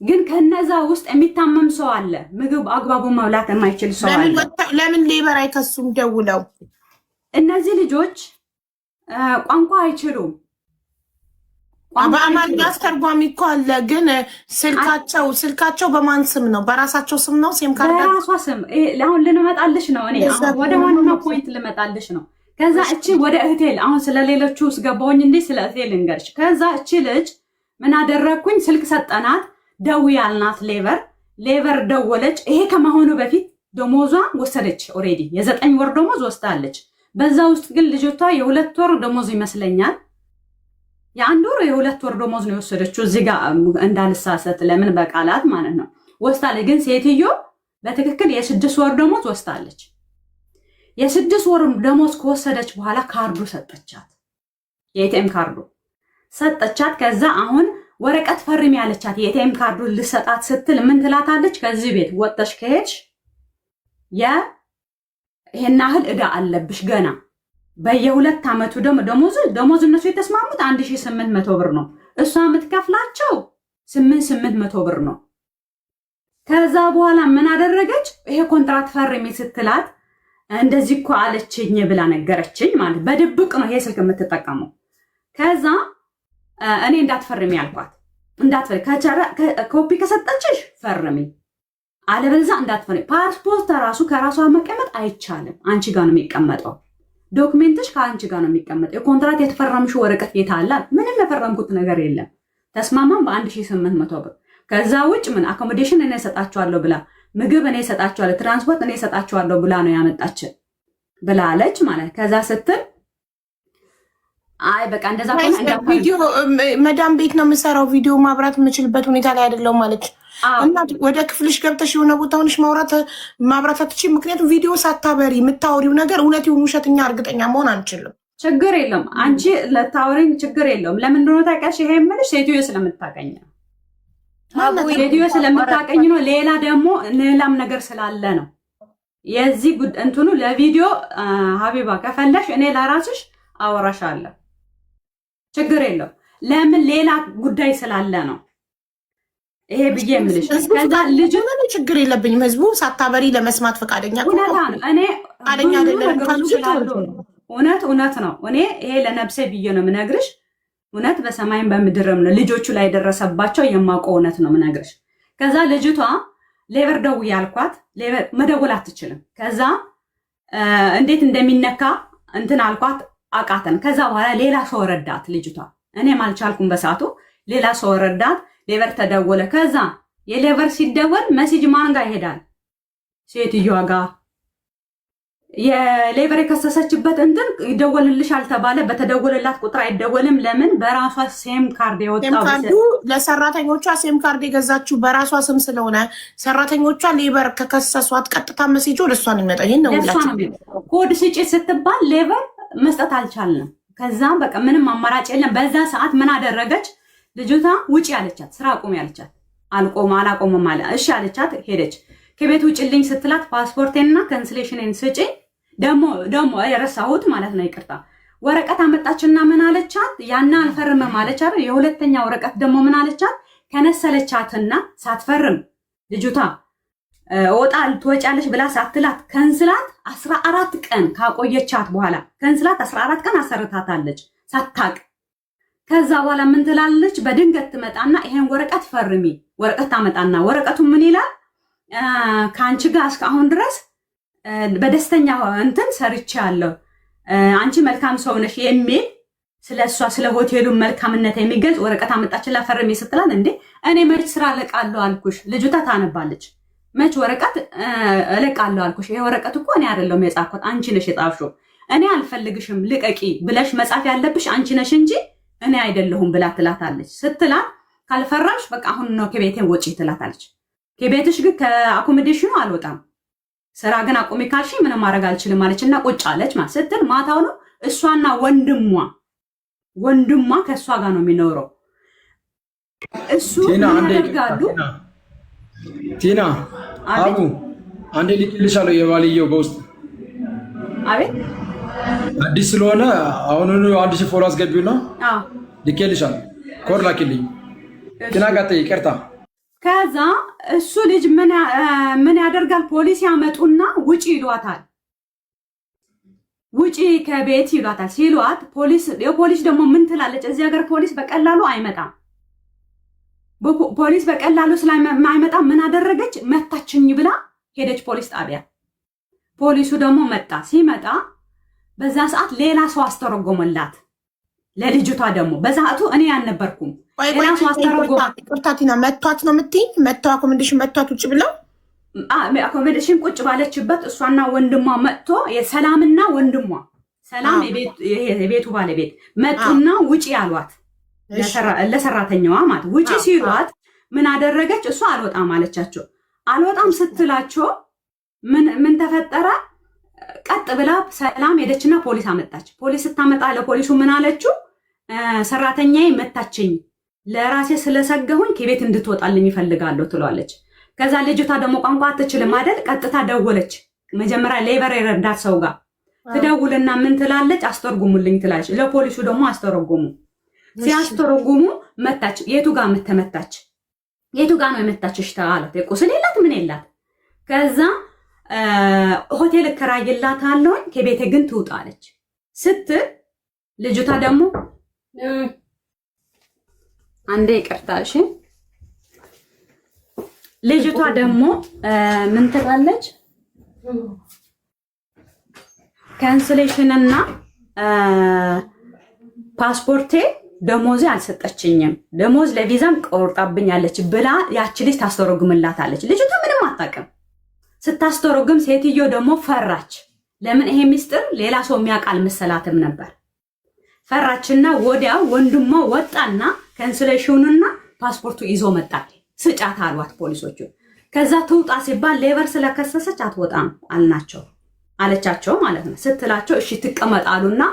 ግን ከነዛ ውስጥ የሚታመም ሰው አለ፣ ምግብ አግባቡ መብላት የማይችል ሰው አለ። ለምን ሌበር አይከሱም ደውለው? እነዚህ ልጆች ቋንቋ አይችሉም። በአማርኛ አስተርጓሚ እኮ አለ። ግን ስልካቸው በማን ስም ነው? በራሳቸው ስም ነው? ሴም ካርድ በራሷ ስም። አሁን ልንመጣልሽ ነው። እኔ ወደ ዋናው ፖይንት ልመጣልሽ ነው። ከዛ እቺ ወደ እህቴል አሁን ስለሌሎቹ ስገባውኝ እንዴ ስለ እህቴል እንገርሽ። ከዛ እቺ ልጅ ምን አደረግኩኝ? ስልክ ሰጠናት፣ ደዊ ያልናት ሌቨር ደወለች። ይሄ ከመሆኑ በፊት ደሞዟ ወሰደች። ኦሬዲ የ9 ወር ደሞዝ ወስዳለች። በዛ ውስጥ ግን ልጅቷ የ2 ወር ደሞዝ ይመስለኛል፣ የ1 ወር የ2 ወር ደሞዝ ነው የወሰደችው። እዚህ ጋር እንዳልሳሰት ለምን በቃላት ማለት ነው ወስዳለች። ግን ሴትዮ በትክክል የ6 ወር ደሞዝ ወስዳለች። የ6 ወር ደሞዝ ከወሰደች በኋላ ካርዱ ሰጠቻት፣ የኤቲኤም ካርዱ ሰጠቻት። ከዛ አሁን ወረቀት ፈርሚ ያለቻት የኤቲኤም ካርዱ ልሰጣት ስትል ምን ትላታለች? ከዚህ ቤት ወጥተሽ ከሄድሽ ይሄን ያህል ዕዳ አለብሽ ገና በየ2 ዓመቱ ደሞዝ እነሱ የተስማሙት 1800 ብር ነው። እሷ የምትከፍላቸው 800 ብር ነው። ከዛ በኋላ ምን አደረገች? ይሄ ኮንትራት ፈርሚ ስትላት እንደዚህ እኮ አለችኝ ብላ ነገረችኝ። ማለት በድብቅ ነው ይሄ ስልክ የምትጠቀመው። ከዛ እኔ እንዳትፈርሚ ያልኳት፣ እንዳትፈርሚ ኮፒ ከሰጠችሽ ፈርሚ፣ አለበለዚያ እንዳትፈርሚ። ፓስፖርት ራሱ ከራሷ መቀመጥ አይቻልም፣ አንቺ ጋር ነው የሚቀመጠው። ዶክሜንትሽ ከአንቺ ጋር ነው የሚቀመጠው። የኮንትራት የተፈረምሽው ወረቀት የት አለ? ምንም የፈረምኩት ነገር የለም። ተስማማም በ1800 ብር። ከዛ ውጭ ምን አኮሞዴሽን እኔ እሰጣቸዋለሁ ብላ፣ ምግብ እኔ እሰጣቸዋለሁ፣ ትራንስፖርት እኔ እሰጣቸዋለሁ ብላ ነው ያመጣችን ብላለች ማለት። ከዛ ስትል አይ በቃ እንደዛ ቪዲዮ መዳም ቤት ነው የምሰራው፣ ቪዲዮ ማብራት የምችልበት ሁኔታ ላይ አይደለም ማለት እና ወደ ክፍልሽ ገብተሽ የሆነ ቦታ ሆነሽ ማብራት አትችይም። ምክንያቱም ቪዲዮ ሳታበሪ የምታወሪው ነገር እውነት ይሁን ውሸትኛ እርግጠኛ መሆን አንችልም። ችግር የለም አንቺ ለታወሪኝ ችግር የለውም። ለምን እንደሆነ ታውቂያለሽ? ይሄ የምልሽ ሴትዮ ስለምታቀኝ ነው። ሴትዮ ስለምታቀኝ ነው። ሌላ ደግሞ ሌላም ነገር ስላለ ነው። የዚህ እንትኑ ለቪዲዮ ሀቢባ ከፈለሽ እኔ ለራስሽ አወራሻለሁ፣ ችግር የለው። ለምን ሌላ ጉዳይ ስላለ ነው ይሄ ብዬ የምልሽ። ከዛ ልጅ ችግር የለብኝም። ህዝቡ ሳታበሪ ለመስማት ፈቃደኛ ነው። እኔ እውነት ነው። እኔ ይሄ ለነብሴ ብዬ ነው የምነግርሽ። እውነት በሰማይም በምድርም ነው። ልጆቹ ላይ የደረሰባቸው የማውቀው እውነት ነው የምነግርሽ። ከዛ ልጅቷ ሌበር ደውዬ ያልኳት፣ ሌበር መደወል አትችልም። ከዛ እንዴት እንደሚነካ እንትን አልኳት፣ አቃተን። ከዛ በኋላ ሌላ ሰው ረዳት ልጅቷ፣ እኔም አልቻልኩም በሰዓቱ። ሌላ ሰው ረዳት፣ ሌበር ተደወለ። ከዛ የሌበር ሲደወል መሴጅ ማን ጋር ይሄዳል? ሴትዮዋ ጋር። የሌበር የከሰሰችበት እንትን ይደወልልሻል ተባለ። በተደወለላት ቁጥር አይደወልም። ለምን? በራሷ ሴም ካርድ የወጣው ለሰራተኞቿ ሴም ካርድ የገዛችው በራሷ ስም ስለሆነ ሰራተኞቿ ሌበር ከከሰሷት ቀጥታ መሴጅ ወደ እሷ ነው የሚመጣው። ይሄን ነው ኮድ ስጪ ስትባል ሌበር መስጠት አልቻልንም። ከዛ በቃ ምንም አማራጭ የለም። በዛ ሰዓት ምን አደረገች? ልጅቷ ውጪ አለቻት፣ ስራ አቁሚ አለቻት። አላቆመም አለ። እሺ አለቻት፣ ሄደች። ከቤት ውጭልኝ ስትላት ፓስፖርቴንና ካንስሌሽንን ስጪኝ፣ ደግሞ የረሳሁት ማለት ነው ይቅርታ፣ ወረቀት አመጣችና ምን አለቻት? ያና አልፈርምም አለች አይደል? የሁለተኛ ወረቀት ደግሞ ምን አለቻት? ከነሰለቻትና ሳትፈርም ልጅቷ ትወጫለሽ ብላ ሳትላት ከንስላት 14 ቀን ካቆየቻት በኋላ ከንስላት 14 ቀን አሰርታታለች ሳታቅ። ከዛ በኋላ ምን ትላለች? በድንገት ትመጣና ይሄን ወረቀት ፈርሚ፣ ወረቀት ታመጣና ወረቀቱ ምን ይላል? ከአንቺ ጋር እስካሁን ድረስ በደስተኛ እንትን ሰርቻለሁ፣ አንቺ መልካም ሰው ነሽ የሚል ስለሷ ስለ ሆቴሉ መልካምነት የሚገልጽ ወረቀት አመጣችላ ፈርሚ ስትላት፣ እንዴ እኔ መች ስራ እለቃለሁ አልኩሽ? ልጅቷ ታነባለች። መች ወረቀት እለቃለሁ አልኩሽ? ይሄ ወረቀት እኮ እኔ አይደለሁም የጻፍኩት፣ አንቺ ነሽ የጻፍሽው። እኔ አልፈልግሽም ልቀቂ ብለሽ መጻፍ ያለብሽ አንቺ ነሽ እንጂ እኔ አይደለሁም ብላ ትላታለች። ስትላት ካልፈራሽ በቃ አሁን ነው ከቤቴ ወጪ ትላታለች። ከቤትሽ ግን ከአኮሞዴሽኑ አልወጣም፣ ስራ ግን አቁሚ ካልሽ ምንም ማድረግ አልችልም አለችና ቁጭ አለች። ማለት ስትል ማታው ነው እሷና ወንድሟ ከእሷ ጋር ነው የሚኖረው። እሱ ያደርጋሉ። ቲና አቡ አንዴ ልክልሻለሁ፣ የባልየው በውስጥ አቤት አዲስ ስለሆነ አሁን 1000 ፎሎ አስገቢውና ልክልሻለሁ። ኮድ ላኪልኝ። ቲና ጋር ይቅርታ። ከዛ እሱ ልጅ ምን ያደርጋል? ፖሊስ ያመጡና ውጪ ይሏታል። ውጪ ከቤት ይሏታል። ሲሏት የፖሊስ ደግሞ ምን ትላለች? እዚህ ሀገር ፖሊስ በቀላሉ አይመጣም። ፖሊስ በቀላሉ ስለማይመጣ ምን አደረገች? መታችኝ ብላ ሄደች ፖሊስ ጣቢያ። ፖሊሱ ደግሞ መጣ። ሲመጣ በዛ ሰዓት ሌላ ሰው አስተረጎመላት ለልጅቷ። ደግሞ በዛቱ እኔ ያልነበርኩም ሌላ ሰው አስተረጎመ። ቁርታቲና መቷት ነው የምትይኝ? መቷ አኮሞዴሽን መቷት ውጭ ብለው አኮሞዴሽን ቁጭ ባለችበት እሷና ወንድሟ መጥቶ የሰላምና ወንድሟ ሰላም የቤቱ ባለቤት መጡና ውጪ አሏት። ለሰራተኛዋ ማለት ውጪ ሲሏት ምን አደረገች? እሷ አልወጣም አለቻቸው። አልወጣም ስትላቸው ምን ተፈጠረ? ቀጥ ብላ ሰላም ሄደችና ፖሊስ አመጣች። ፖሊስ ስታመጣ ለፖሊሱ ምን አለችው? ሰራተኛዬ መታችኝ፣ ለራሴ ስለሰገሁኝ ከቤት እንድትወጣልኝ ይፈልጋለሁ ትሏለች። ከዛ ልጅቷ ደግሞ ቋንቋ አትችልም አይደል? ቀጥታ ደወለች። መጀመሪያ ሌበር የረዳት ሰው ጋር ትደውልና ምን ትላለች? አስተርጉሙልኝ ትላለች። ለፖሊሱ ደግሞ አስተረጉሙ። ሲያስተረጉሙ መታች። የቱ ጋር መተመታች? የቱ ጋር ነው የመታችሽ ተባላት። ቁስል የላት ምን የላት። ከዛ ሆቴል እከራይላታለሁ ከቤቴ ግን ትውጣለች ስትል ልጅቷ ደግሞ አንዴ ይቅርታሽ፣ ልጅቷ ደግሞ ምን ትላለች? ካንስሌሽንና ፓስፖርቴ ደሞዜ አልሰጠችኝም፣ ደሞዝ ለቪዛም ቆርጣብኛለች ብላ ያቺ ልጅ ታስተረጉምላታለች። ልጅቷ ምንም አታውቅም። ስታስተረጉም ሴትዮ ደግሞ ፈራች። ለምን? ይሄ ሚስጥር ሌላ ሰው የሚያውቅ አልመሰላትም ነበር። ፈራችና ወዲያው ወንድሟ ወጣና ካንስሌሽኑና ፓስፖርቱ ይዞ መጣ። ስጫት አሏት ፖሊሶቹ። ከዛ ትውጣ ሲባል ሌበር ስለከሰሰች አትወጣም አለቻቸው ማለት ነው። ስትላቸው እሺ ትቀመጣሉና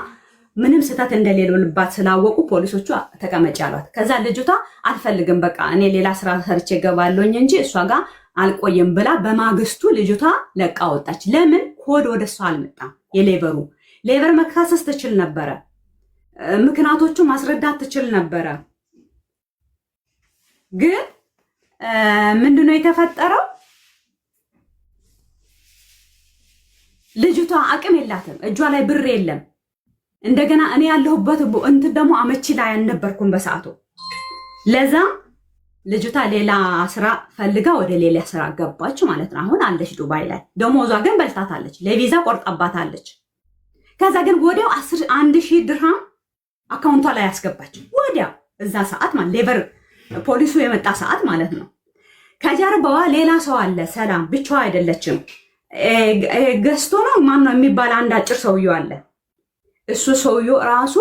ምንም ስህተት እንደሌለባት ስላወቁ ፖሊሶቹ ተቀመጭ አሏት። ከዛ ልጅቷ አልፈልግም በቃ እኔ ሌላ ስራ ሰርቼ ገባለሁኝ እንጂ እሷ ጋር አልቆየም ብላ በማግስቱ ልጅቷ ለቃ ወጣች። ለምን? ኮድ ወደ እሷ አልመጣም። ሌበር መካሰስ ትችል ነበረ፣ ምክንያቶቹ ማስረዳት ትችል ነበረ። ግን ምንድነው የተፈጠረው? ልጅቷ አቅም የላትም፣ እጇ ላይ ብር የለም። እንደገና እኔ ያለሁበት እንትን ደግሞ አመቺ ላይ አልነበርኩም በሰዓቱ። ለዛ ልጅቷ ሌላ ስራ ፈልጋ ወደ ሌላ ስራ ገባች ማለት ነው። አሁን አለች ዱባይ ላይ። ደሞዟ ግን በልታታለች፣ ለቪዛ ቆርጣባታለች። ከዛ ግን ወዲያው 1,000 ድርሃም አካውንቷ ላይ ያስገባች ወዲያው እዛ ሰዓት ማለት ሌበር ፖሊሱ የመጣ ሰዓት ማለት ነው። ከጀርባዋ ሌላ ሰው አለ። ሰላም ብቻዋ አይደለችም። ገዝቶ ነው ማን ነው የሚባል አንድ አጭር ሰውዬው አለ። እሱ ሰውዬው ራሱ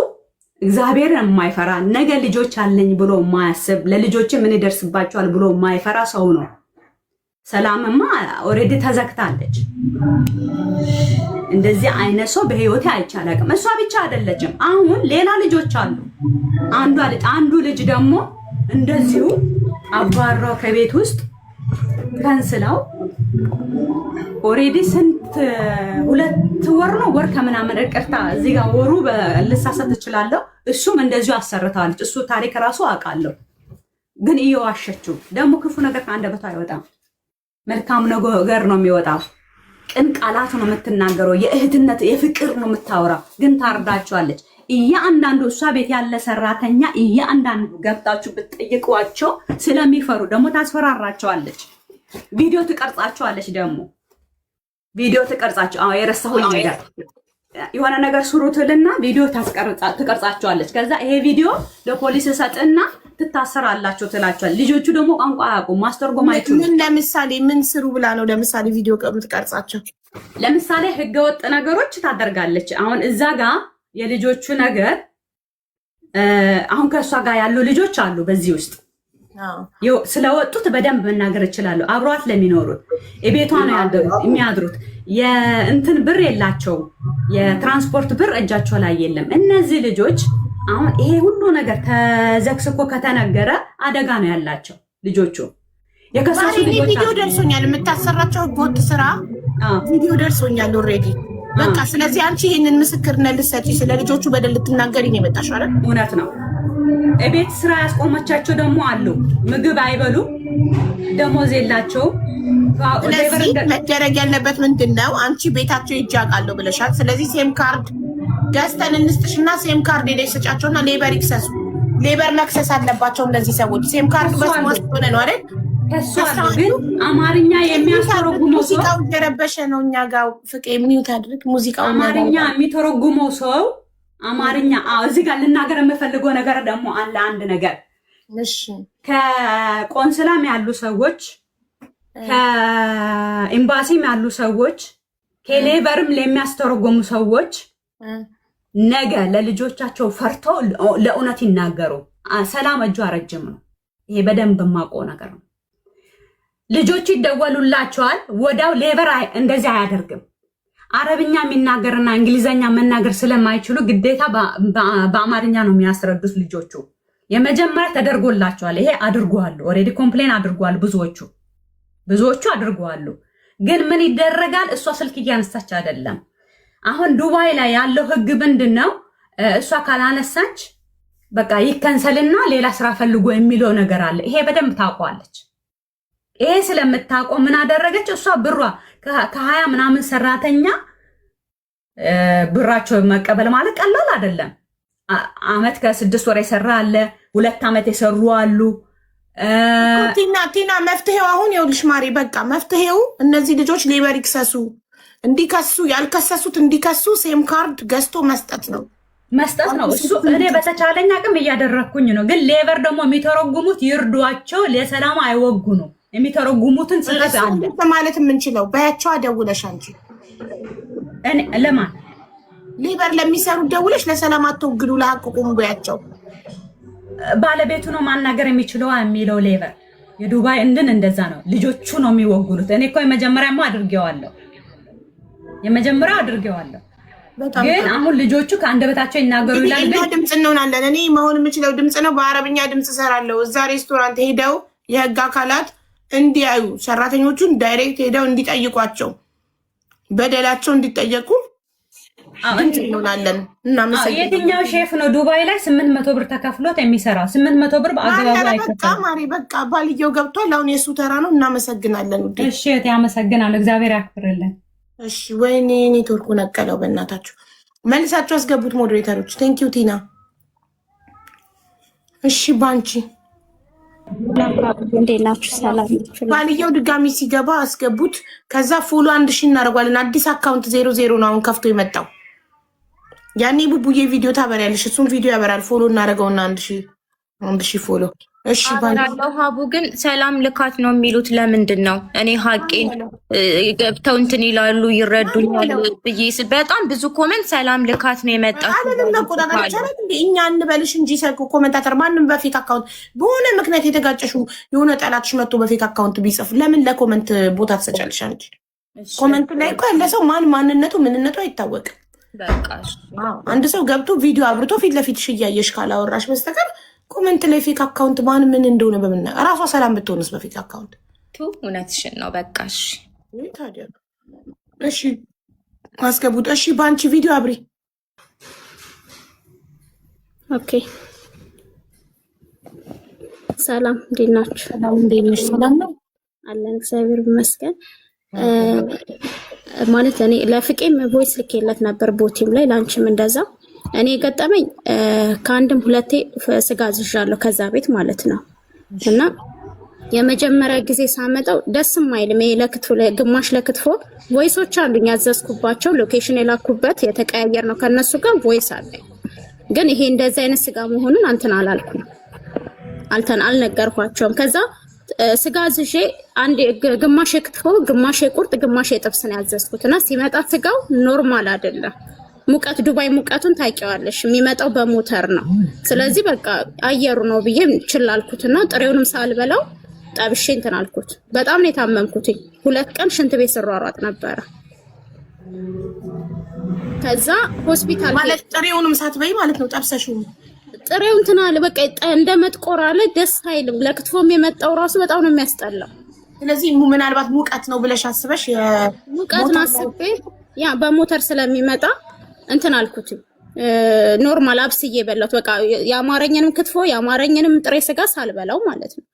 እግዚአብሔርን የማይፈራ ነገ ልጆች አለኝ ብሎ የማያስብ ለልጆች ምን ይደርስባቸዋል ብሎ የማይፈራ ሰው ነው። ሰላምማ ኦልሬዲ ተዘግታለች። እንደዚህ አይነት ሰው በህይወቴ አይቻላቅም። እሷ ብቻ አይደለችም። አሁን ሌላ ልጆች አሉ። አንዱ ልጅ ደግሞ እንደዚሁ አባራው ከቤት ውስጥ ከንስላው ኦሬዲ ስንት 2 ወር ነው ወር ከምናምን እቅርታ እዚህ ጋር ወሩ ልሳሳት እችላለሁ። እሱም እንደዚሁ አሰርታለች። እሱ ታሪክ ራሱ አውቃለሁ። ግን እየዋሸችው ደግሞ ክፉ ነገር ከአንደበቷ አይወጣም። መልካም ነገር ነው የሚወጣው። ቅን ቃላት ነው የምትናገረው። የእህትነት የፍቅር ነው የምታወራው። ግን ታርዳቸዋለች። እያንዳንዱ እሷ ቤት ያለ ሰራተኛ እያንዳንዱ ገብታችሁ ብትጠይቋቸው ስለሚፈሩ ደግሞ ታስፈራራቸዋለች። ቪዲዮ ትቀርጻቸዋለች። ደግሞ ቪዲዮ ትቀርጻቸው። አዎ የረሳሁኝ ነገር የሆነ ነገር ስሩትልና ቪዲዮ ትቀርጻቸዋለች። ከዛ ይሄ ቪዲዮ ለፖሊስ ሰጥና ትታሰራላችሁ ትላቸዋል። ልጆቹ ደግሞ ቋንቋ አያውቁም፣ ማስተርጎም አይችሉም። ምን ለምሳሌ ምን ስሩ ብላ ነው ለምሳሌ ቪዲዮ ትቀርጻቸው? ለምሳሌ ህገወጥ ነገሮች ታደርጋለች። አሁን እዛ ጋር የልጆቹ ነገር አሁን ከእሷ ጋር ያሉ ልጆች አሉ በዚህ ውስጥ ስለወጡት በደንብ መናገር እችላለሁ። አብሯት ለሚኖሩት የቤቷ ነው የሚያድሩት። የእንትን ብር የላቸውም፣ የትራንስፖርት ብር እጃቸው ላይ የለም። እነዚህ ልጆች አሁን ይሄ ሁሉ ነገር ተዘግስኮ ከተነገረ አደጋ ነው ያላቸው ልጆቹ። የከሰሱ ልጆች ቪዲዮ ደርሶኛል፣ የምታሰራቸው ህገወጥ ስራ ቪዲዮ ደርሶኛል ኦልሬዲ። በቃ ስለዚህ አንቺ ይሄንን ምስክርነት ልትሰጪ ስለ ልጆቹ በደል ልትናገሪ ነው የመጣሽው አይደል? እውነት ነው። እቤት ስራ ያስቆመቻቸው ደግሞ አሉ። ምግብ አይበሉ፣ ደሞዝ የላቸው። ስለዚህ መደረግ ያለበት ምንድን ነው? አንቺ ቤታቸው ሂጅ አውቃለሁ ብለሻል። ስለዚህ ሴም ካርድ ገዝተን እንስጥሽና ሴም ካርድ ሄደሽ ስጫቸውና ሌበር ይክሰሱ። ሌበር መክሰስ አለባቸው እነዚህ ሰዎች። ሴም ካርድ በስሟ ሆነ ነው አይደል? ከሱ አሉ። ግን አማርኛ የሚያስተረጉመው ሙዚቃው እየረበሸ ነው። እኛ ጋር ፍቄ ሚውት አድርግ ሙዚቃው። አማርኛ የሚተረጉመው ሰው አማርኛ እዚህ ጋር ልናገር የምፈልገው ነገር ደግሞ አለ። አንድ ነገር እሺ፣ ከቆንስላም ያሉ ሰዎች፣ ከኤምባሲም ያሉ ሰዎች፣ ከሌበርም ለሚያስተረጉሙ ሰዎች ነገ ለልጆቻቸው ፈርተው ለእውነት ይናገሩ። ሰላም እጁ አረጅም ነው። ይሄ በደንብ የማውቀው ነገር ነው። ልጆቹ ይደወሉላቸዋል። ወዳው ሌበር እንደዚህ አያደርግም። አረብኛ የሚናገርና እንግሊዘኛ መናገር ስለማይችሉ ግዴታ በአማርኛ ነው የሚያስረዱት ልጆቹ። የመጀመሪያ ተደርጎላቸዋል። ይሄ አድርጓሉ። ኦሬዲ ኮምፕሌን አድርጓሉ። ብዙዎቹ አድርጓሉ። ግን ምን ይደረጋል? እሷ ስልክ እያነሳች አይደለም። አሁን ዱባይ ላይ ያለው ህግ ምንድን ነው? እሷ ካላነሳች በቃ ይከንሰልና ሌላ ስራ ፈልጎ የሚለው ነገር አለ። ይሄ በደንብ ታውቋለች። ይሄ ስለምታውቀው ምን አደረገች? እሷ ብሯ ከ20 ምናምን ሰራተኛ ብራቸው መቀበል ማለት ቀላል አይደለም። አመት ከ6 ወር የሰራ አለ፣ 2 አመት የሰሩ አሉ። ቲና መፍትሄው አሁን ይኸውልሽ ማሪ፣ በቃ መፍትሄው እነዚህ ልጆች ሌበር ይክሰሱ፣ እንዲከሱ ያልከሰሱት እንዲከሱ ሴም ካርድ ገዝቶ መስጠት ነው። እሱ እኔ በተቻለኝ አቅም እያደረግኩኝ ነው። ግን ሌበር ደግሞ የሚተረጉሙት ይርዷቸው፣ ለሰላም አይወጉ ነው የሚተረጉሙትን ጽፈት አለ ማለት የምንችለው በያቸው። አደውለሽ አንቺ እኔ ለማን ሌበር ለሚሰሩ ደውለሽ ለሰላም አትወግዱ፣ ለሐቅ ቁሙ በያቸው። ባለቤቱ ነው ማናገር የሚችለው የሚለው ሌበር የዱባይ እንደዛ ነው። ልጆቹ ነው የሚወጉሉት። እኔ እኮ የመጀመሪያማ አድርጌዋለሁ። ግን አሁን ልጆቹ ከአንደበታቸው ይናገሩ ይላል። ግን ድምጽ እንሆናለን። እኔ መሆን የምችለው ድምጽ ነው። በአረብኛ ድምጽ እሰራለሁ። እዛ ሬስቶራንት ሄደው የህግ አካላት እንዲያዩ፣ ሰራተኞቹን ዳይሬክት ሄደው እንዲጠይቋቸው፣ በደላቸው እንዲጠየቁ ድምጽ እንሆናለን። የትኛው ሼፍ ነው ዱባይ ላይ 800 ብር ተከፍሎት የሚሰራው? 800 ብር በአግባቡ አይከፈልም። ማሪ በቃ ባልየው ገብቷል። አሁን የሱ ተራ ነው። እናመሰግናለን። እሺ ያመሰግናለሁ። እግዚአብሔር ያክብርልን። እሺ ወይኔ ኔትወርኩ ነቀለው። በእናታችሁ መልሳችሁ አስገቡት ሞዴሬተሮች። ቴንኪው ቲና። እሺ ባንቺ እንዴት ናችሁ? ሰላም ናችሁ? ባልየው ድጋሚ ሲገባ አስገቡት። ከዛ ፎሎ 1000 እናደርጓለን። አዲስ አካውንት 00 ነው አሁን ከፍቶ የመጣው። ያኔ ቡቡዬ ቪዲዮ ታበሪያለሽ፣ እሱም ቪዲዮ ያበራል። ፎሎ እናደርገውና 1000 ፎሎ። እሺ ባላለው ሀቡ ግን ሰላም ልካት ነው የሚሉት ለምንድን ነው? እኔ ሀቄን ገብተው እንትን ይላሉ ይረዱኛል ብዬ በጣም ብዙ ኮመንት ሰላም ልካት ነው የመጣት። እኛ እንበልሽ እንጂ ሰልኩ ኮመንታተር ማንም በፌክ አካውንት በሆነ ምክንያት የተጋጨሹ የሆነ ጠላትሽ መጥቶ በፌክ አካውንት ቢጽፍ ለምን ለኮመንት ቦታ ትሰጫለሽ? አንቺ ኮመንት ላይ እኮ ያለ ሰው ምንነቱ አይታወቅም። አንድ ሰው ገብቶ ቪዲዮ አብርቶ ፊት ለፊትሽ እያየሽ ካላወራሽ በስተቀር ኮመንት ላይ ፌክ አካውንት ማን ምን እንደሆነ በምን ራሷ ሰላም ብትሆንስ በፌክ አካውንት እውነትሽን ነው። በቃ እሺ ታዲያ እሺ አስገቡት። እሺ በአንቺ ቪዲዮ አብሪ። ኦኬ ሰላም እንዴት ናችሁ? ሰላም እንዴት ነሽ? ሰላም ነው አለን እግዚአብሔር ይመስገን። ማለት እኔ ለፍቄም ቮይስ ልኬለት ነበር ቦቲም ላይ ላንቺም እንደዛ። እኔ የገጠመኝ ከአንድም ሁለቴ ስጋ አዝዣለሁ ከዛ ቤት ማለት ነው። እና የመጀመሪያ ጊዜ ሳመጣው ደስም አይልም። ይሄ ለክትፎ ግማሽ ለክትፎ ቮይሶች አሉኝ ያዘዝኩባቸው ሎኬሽን የላኩበት የተቀያየር ነው ከነሱ ጋር ቮይስ አለኝ። ግን ይሄ እንደዚህ አይነት ስጋ መሆኑን አንተን አላልኩም አልነገርኳቸውም። ከዛ ስጋ አዝዤ አንድ ግማሽ የክትፎ ግማሽ የቁርጥ ግማሽ የጥብስ ነው ያዘዝኩትና ሲመጣ ስጋው ኖርማል አይደለም። ሙቀት ዱባይ ሙቀቱን ታውቂዋለሽ፣ የሚመጣው በሞተር ነው። ስለዚህ በቃ አየሩ ነው ብዬ ችላልኩትና ጥሬውንም ሳልበላው ጠብሼ እንትን አልኩት። በጣም ነው የታመምኩት። 2 ቀን ሽንት ቤት ስሯሯጥ ነበረ። ከዛ ሆስፒታል ማለት ጥሬውንም ሳትበይ ማለት ነው ጠብሰሽው? ጥሬው እንትን አለ በቃ እንደ መጥቆር አለ። ደስ አይልም። ለክትፎም የመጣው ራሱ በጣም ነው የሚያስጠላው። ስለዚህ ምናልባት ሙቀት ነው ብለሽ አስበሽ ሙቀት አስቤ ያ በሞተር ስለሚመጣ እንትን አልኩት። ኖርማል አብስዬ በላሁት። በቃ የአማረኝንም ክትፎ የአማረኝንም ጥሬ ስጋ ሳልበላው ማለት ነው።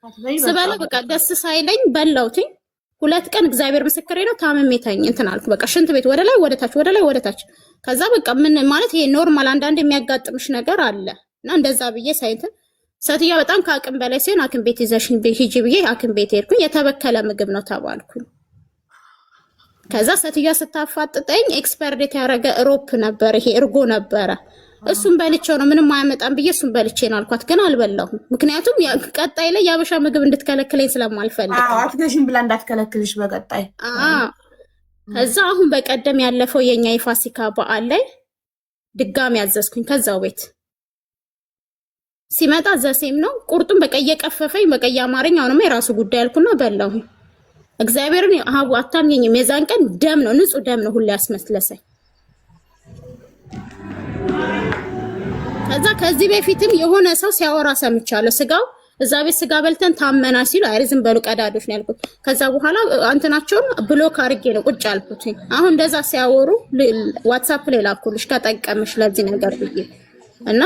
ስበላ በቃ ደስ ሳይለኝ በላሁት። 2 ቀን እግዚአብሔር ምስክሬ ነው ታምሜ ተኝ እንትን አልኩ። በቃ ሽንት ቤት ወደ ላይ ወደ ታች ወደ ላይ ወደ ታች። ከዛ በቃ ምን ማለት ይሄ ኖርማል አንዳንድ የሚያጋጥምሽ ነገር አለ እና እንደዛ ብዬ ሳይንትን ሰትያ በጣም ከአቅም በላይ ሲሆን ሐኪም ቤት ይዘሽኝ ሂጂ ብዬ ሐኪም ቤት ሄድኩኝ። የተበከለ ምግብ ነው ተባልኩኝ። ከዛ ሰትያ ስታፋጥጠኝ ኤክስፐርዴት ያደረገ ሮፕ ነበር፣ ይሄ እርጎ ነበረ። እሱን በልቼው ነው ምንም አያመጣም ብዬ እሱን በልቼ ነው አልኳት። ግን አልበላሁም፣ ምክንያቱም ቀጣይ ላይ የአበሻ ምግብ እንድትከለክለኝ ስለማልፈልግ። አትገዥም ብላ እንዳትከለክልሽ በቀጣይ። ከዛ አሁን በቀደም ያለፈው የኛ የፋሲካ በዓል ላይ ድጋሚ ያዘዝኩኝ ከዛው ቤት ሲመጣ ዘሴም ነው ቁርጡን በቃ እየቀፈፈኝ በቃ ያማረኝ። አሁንማ የራሱ ጉዳይ አልኩና በላሁ። እግዚአብሔርን ሀቡ አታምኘኝም። የዛን ቀን ደም ነው ንጹህ ደም ነው ሁሉ ያስመስለሰኝ። ከዛ ከዚህ በፊትም የሆነ ሰው ሲያወራ ሰምቻለሁ። ስጋው እዛ ቤት ስጋ በልተን ታመና ሲሉ አይ ዝም በሉ ቀዳዶች ነው ያልኩት። ከዛ በኋላ አንተናቸውን ብሎክ አድርጌ ነው ቁጭ አልኩት። አሁን እንደዛ ሲያወሩ ዋትስአፕ ላይ ላኩልሽ ከጠቀምሽ ለዚህ ነገር ብዬ እና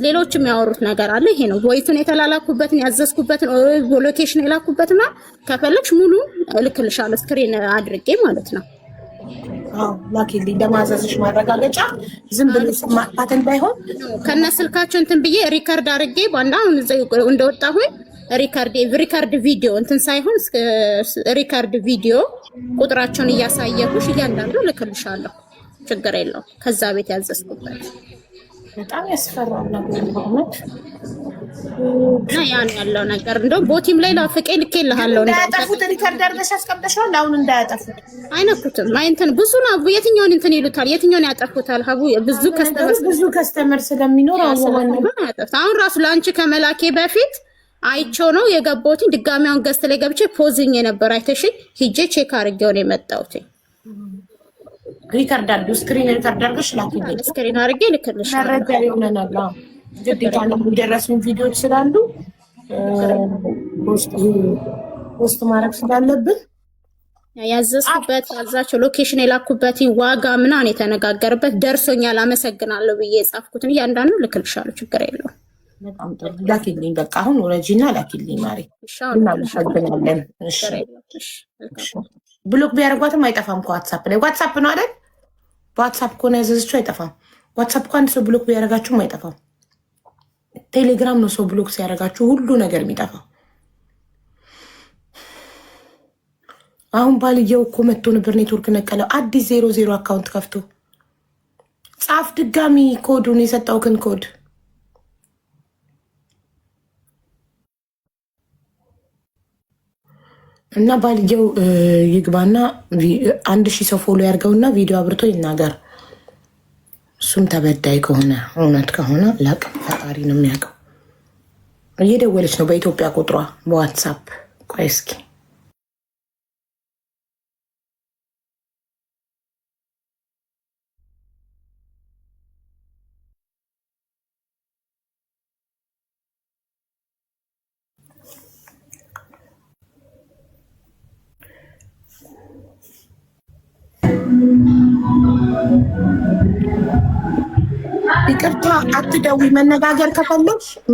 ሌሎችም ያወሩት ነገር አለ። ይሄ ነው ቮይሱን የተላላኩበትን ያዘዝኩበትን ሎኬሽን የላኩበትና ከፈለግሽ ሙሉ እልክልሻለሁ ስክሪን አድርጌ ማለት ነው። ላኪልኝ እንደማዘዝሽ ማረጋገጫ ዝም ብሎ ማጥፋት እንዳይሆን ከነ ስልካቸው እንትን ብዬ ሪከርድ አድርጌ ባንዳ አሁን እንደወጣሁኝ ሪከርድ ቪዲዮ እንትን ሳይሆን ሪከርድ ቪዲዮ ቁጥራቸውን እያሳየሁሽ እያንዳንዱ እልክልሻለሁ። ችግር የለውም። ከዛ ቤት ያዘዝኩበት በጣም ያስፈራል ነው እና ያን ያለው ነገር እንደው ቦቲም ላይ ላፍቄ ልኬልሃለሁ። እንዳያጠፉት ሪከርድ አድርገሽ አስቀምጠሻል። አሁን እንዳያጠፉት አይነኩትም። እንትን ብዙ ነው። የትኛውን እንትን ይሉታል፣ የትኛውን ያጠፉታል? ሀቡ ብዙ ከስተመር ስለሚኖር አሁን ራሱ ለአንቺ ከመላኬ በፊት አይቼው ነው የገባሁት። ድጋሚ አሁን ገዝት ላይ ገብቼ ፖዝኝ የነበር አይተሽኝ ሂጄ ቼክ አድርጌው ነው የመጣሁት። ሪከርድ አድርጊ፣ ስክሪን ሪከርድ አድርገሽ ላኪልኝ። ስክሪን አድርጌ ልክልሽ መረጃ ይሆነናል። ግዴታ ነው የሚደረሱን ቪዲዮዎች ስላሉ ፖስት ማድረግ ስላለብን ያዘዝኩበት አዛቸው ሎኬሽን የላኩበት ዋጋ ምናምን የተነጋገርበት ደርሶኛል። አመሰግናለሁ ብዬ የጻፍኩትን እያንዳንዱ ልክልሻለሁ። ችግር የለውም። በጣም ጥሩ ላኪልኝ። በቃ አሁን ወረጂና ላኪልኝ ማሪ። እናመሰግናለን። እሺ ብሎክ ቢያደርጓትም አይጠፋም ከዋትሳፕ ላይ። ዋትሳፕ ነው አይደል? በዋትሳፕ ከሆነ ያዘዘችው አይጠፋም። ዋትሳፕ እኮ አንድ ሰው ብሎክ ቢያደርጋችሁም አይጠፋም። ቴሌግራም ነው ሰው ብሎክ ሲያደርጋችሁ ሁሉ ነገር የሚጠፋው። አሁን ባልየው እኮ መጥቶ ነበር ኔትወርክ ነቀለው። አዲስ 00 አካውንት ከፍቶ ጻፍ ድጋሚ ኮዱን የሰጠውክን ኮድ እና ባልየው ይግባና 1000 ሰው ፎሎ ያርገውና ቪዲዮ አብርቶ ይናገር። እሱም ተበዳይ ከሆነ እውነት ከሆነ ላቅ ፈጣሪ ነው የሚያውቀው። እየደወለች ነው በኢትዮጵያ ቁጥሯ በዋትሳፕ። ቆይ እስኪ ይቅርታ አትደዊ።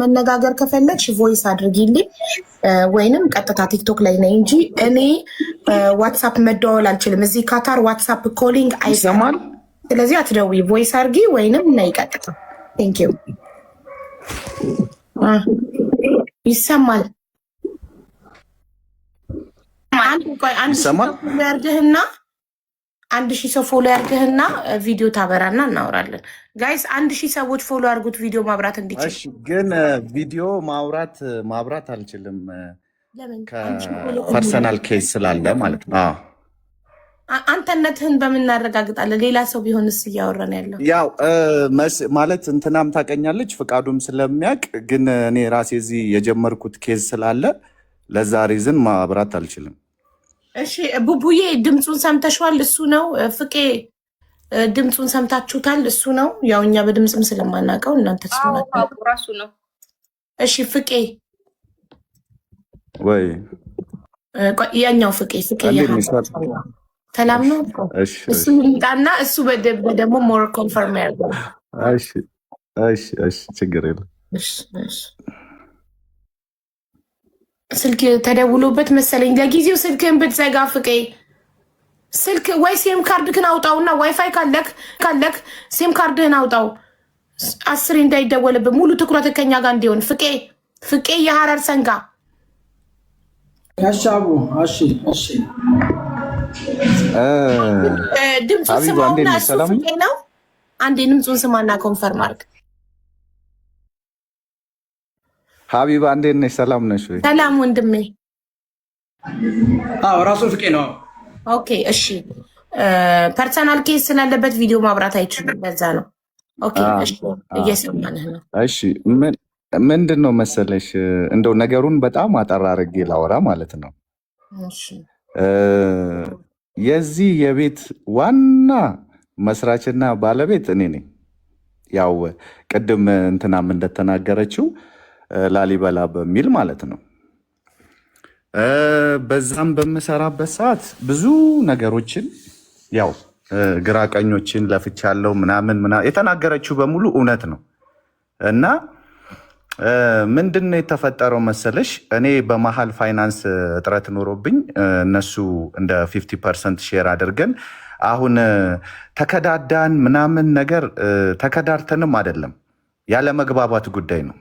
መነጋገር ከፈለግሽ ቮይስ አድርጊልኝ ወይንም ቀጥታ ቲክቶክ ላይ ነኝ እንጂ እኔ ዋትሳፕ መደዋወል አልችልም። እዚህ ካታር ዋትሳፕ ኮሊንግ አይሰማል። ስለዚህ አትደዊ፣ ቮይስ አድርጊ ወይንም ነይ ቀጥታ። ቴንክ ዩ። ይሰማል። አንድ ሺህ ሰው ፎሎ ያርግህና ቪዲዮ ታበራና እናወራለን። ጋይስ 1000 ሰዎች ፎሎ ያርጉት ቪዲዮ ማብራት እንዲችል። እሺ፣ ግን ቪዲዮ ማብራት አልችልም ከፐርሰናል ኬስ ስላለ ማለት ነው። አንተነትህን በምናረጋግጣለን? ሌላ ሰው ቢሆንስ እያወራን ያለው ያው ማለት እንትናም ታቀኛለች ፍቃዱም ስለሚያውቅ፣ ግን እኔ ራሴ እዚህ የጀመርኩት ኬዝ ስላለ ለዛ ሪዝን ማብራት አልችልም። እሺ ቡቡዬ ድምፁን ሰምተሽዋል? እሱ ነው ፍቄ ድምፁን ሰምታችሁታል? እሱ ነው። ያው እኛ በድምፅም ስለማናውቀው እናንተ ራሱ ነው። እሺ ፍቄ ወይ ያኛው ፍቄ ሰላም ነው። እሱ ይምጣና እሱ ደግሞ ሞር ኮንፈርም ያደርጋል። እሺ ችግር የለም። ስልክ ተደውሎበት መሰለኝ። ለጊዜው ስልክህን ብትዘጋ ፍቄ፣ ስልክ ወይ ሲም ካርድህን አውጣውና ዋይፋይ ካለክ ሲም ካርድህን አውጣው። 10 እንዳይደወልብህ ሙሉ ትኩረት ከኛ ጋር እንዲሆን። ፍቄ የሐረር ሰንጋ ያሻቡ። እሺ ድምፁን ስማውና እሱ ፍቄ ነው። አንዴ ድምፁን ስማና ኮንፈርም አድርግ። ሀቢባ እንዴት ነሽ? ሰላም ነሽ ወይ? ሰላም ወንድሜ። ራሱ ፍቄ ነው። ኦኬ እሺ። ፐርሰናል ኬስ ስላለበት ቪዲዮ ማብራት አይችልም። በዛ ነው። ኦኬ እሺ፣ እየሰማንህ ነው። እሺ ምንድን ነው መሰለሽ፣ እንደው ነገሩን በጣም አጠር አድርጌ ላወራ ማለት ነው። የዚህ የቤት ዋና መስራችና ባለቤት እኔ ነኝ። ያው ቅድም እንትናም እንደተናገረችው ላሊበላ በሚል ማለት ነው። በዛም በምሰራበት ሰዓት ብዙ ነገሮችን ያው ግራ ቀኞችን ለፍቻለሁ ምናምን የተናገረችው በሙሉ እውነት ነው። እና ምንድነው የተፈጠረው መሰለሽ፣ እኔ በመሀል ፋይናንስ እጥረት ኖሮብኝ እነሱ እንደ 50% ሼር አድርገን አሁን ተከዳዳን ምናምን ነገር ተከዳርተንም አይደለም፣ ያለ መግባባት ጉዳይ ነው።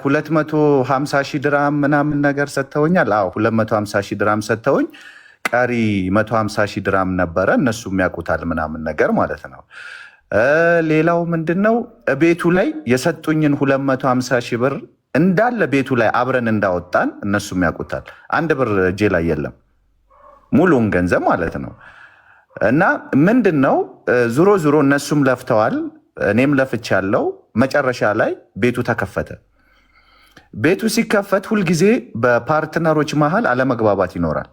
250 ሺህ ድራም ምናምን ነገር ሰጥተውኛል። 250 ሺህ ድራም ሰጥተውኝ ቀሪ 150 ሺህ ድራም ነበረ፣ እነሱም ያውቁታል ምናምን ነገር ማለት ነው። ሌላው ምንድነው ቤቱ ላይ የሰጡኝን 250 ሺህ ብር እንዳለ ቤቱ ላይ አብረን እንዳወጣን እነሱም ያውቁታል። 1 ብር እጄ ላይ የለም፣ ሙሉውን ገንዘብ ማለት ነው። እና ምንድነው ዙሮ እነሱም ለፍተዋል፣ እኔም ለፍቻለሁ። መጨረሻ ላይ ቤቱ ተከፈተ። ቤቱ ሲከፈት ሁልጊዜ በፓርትነሮች መሃል አለመግባባት ይኖራል።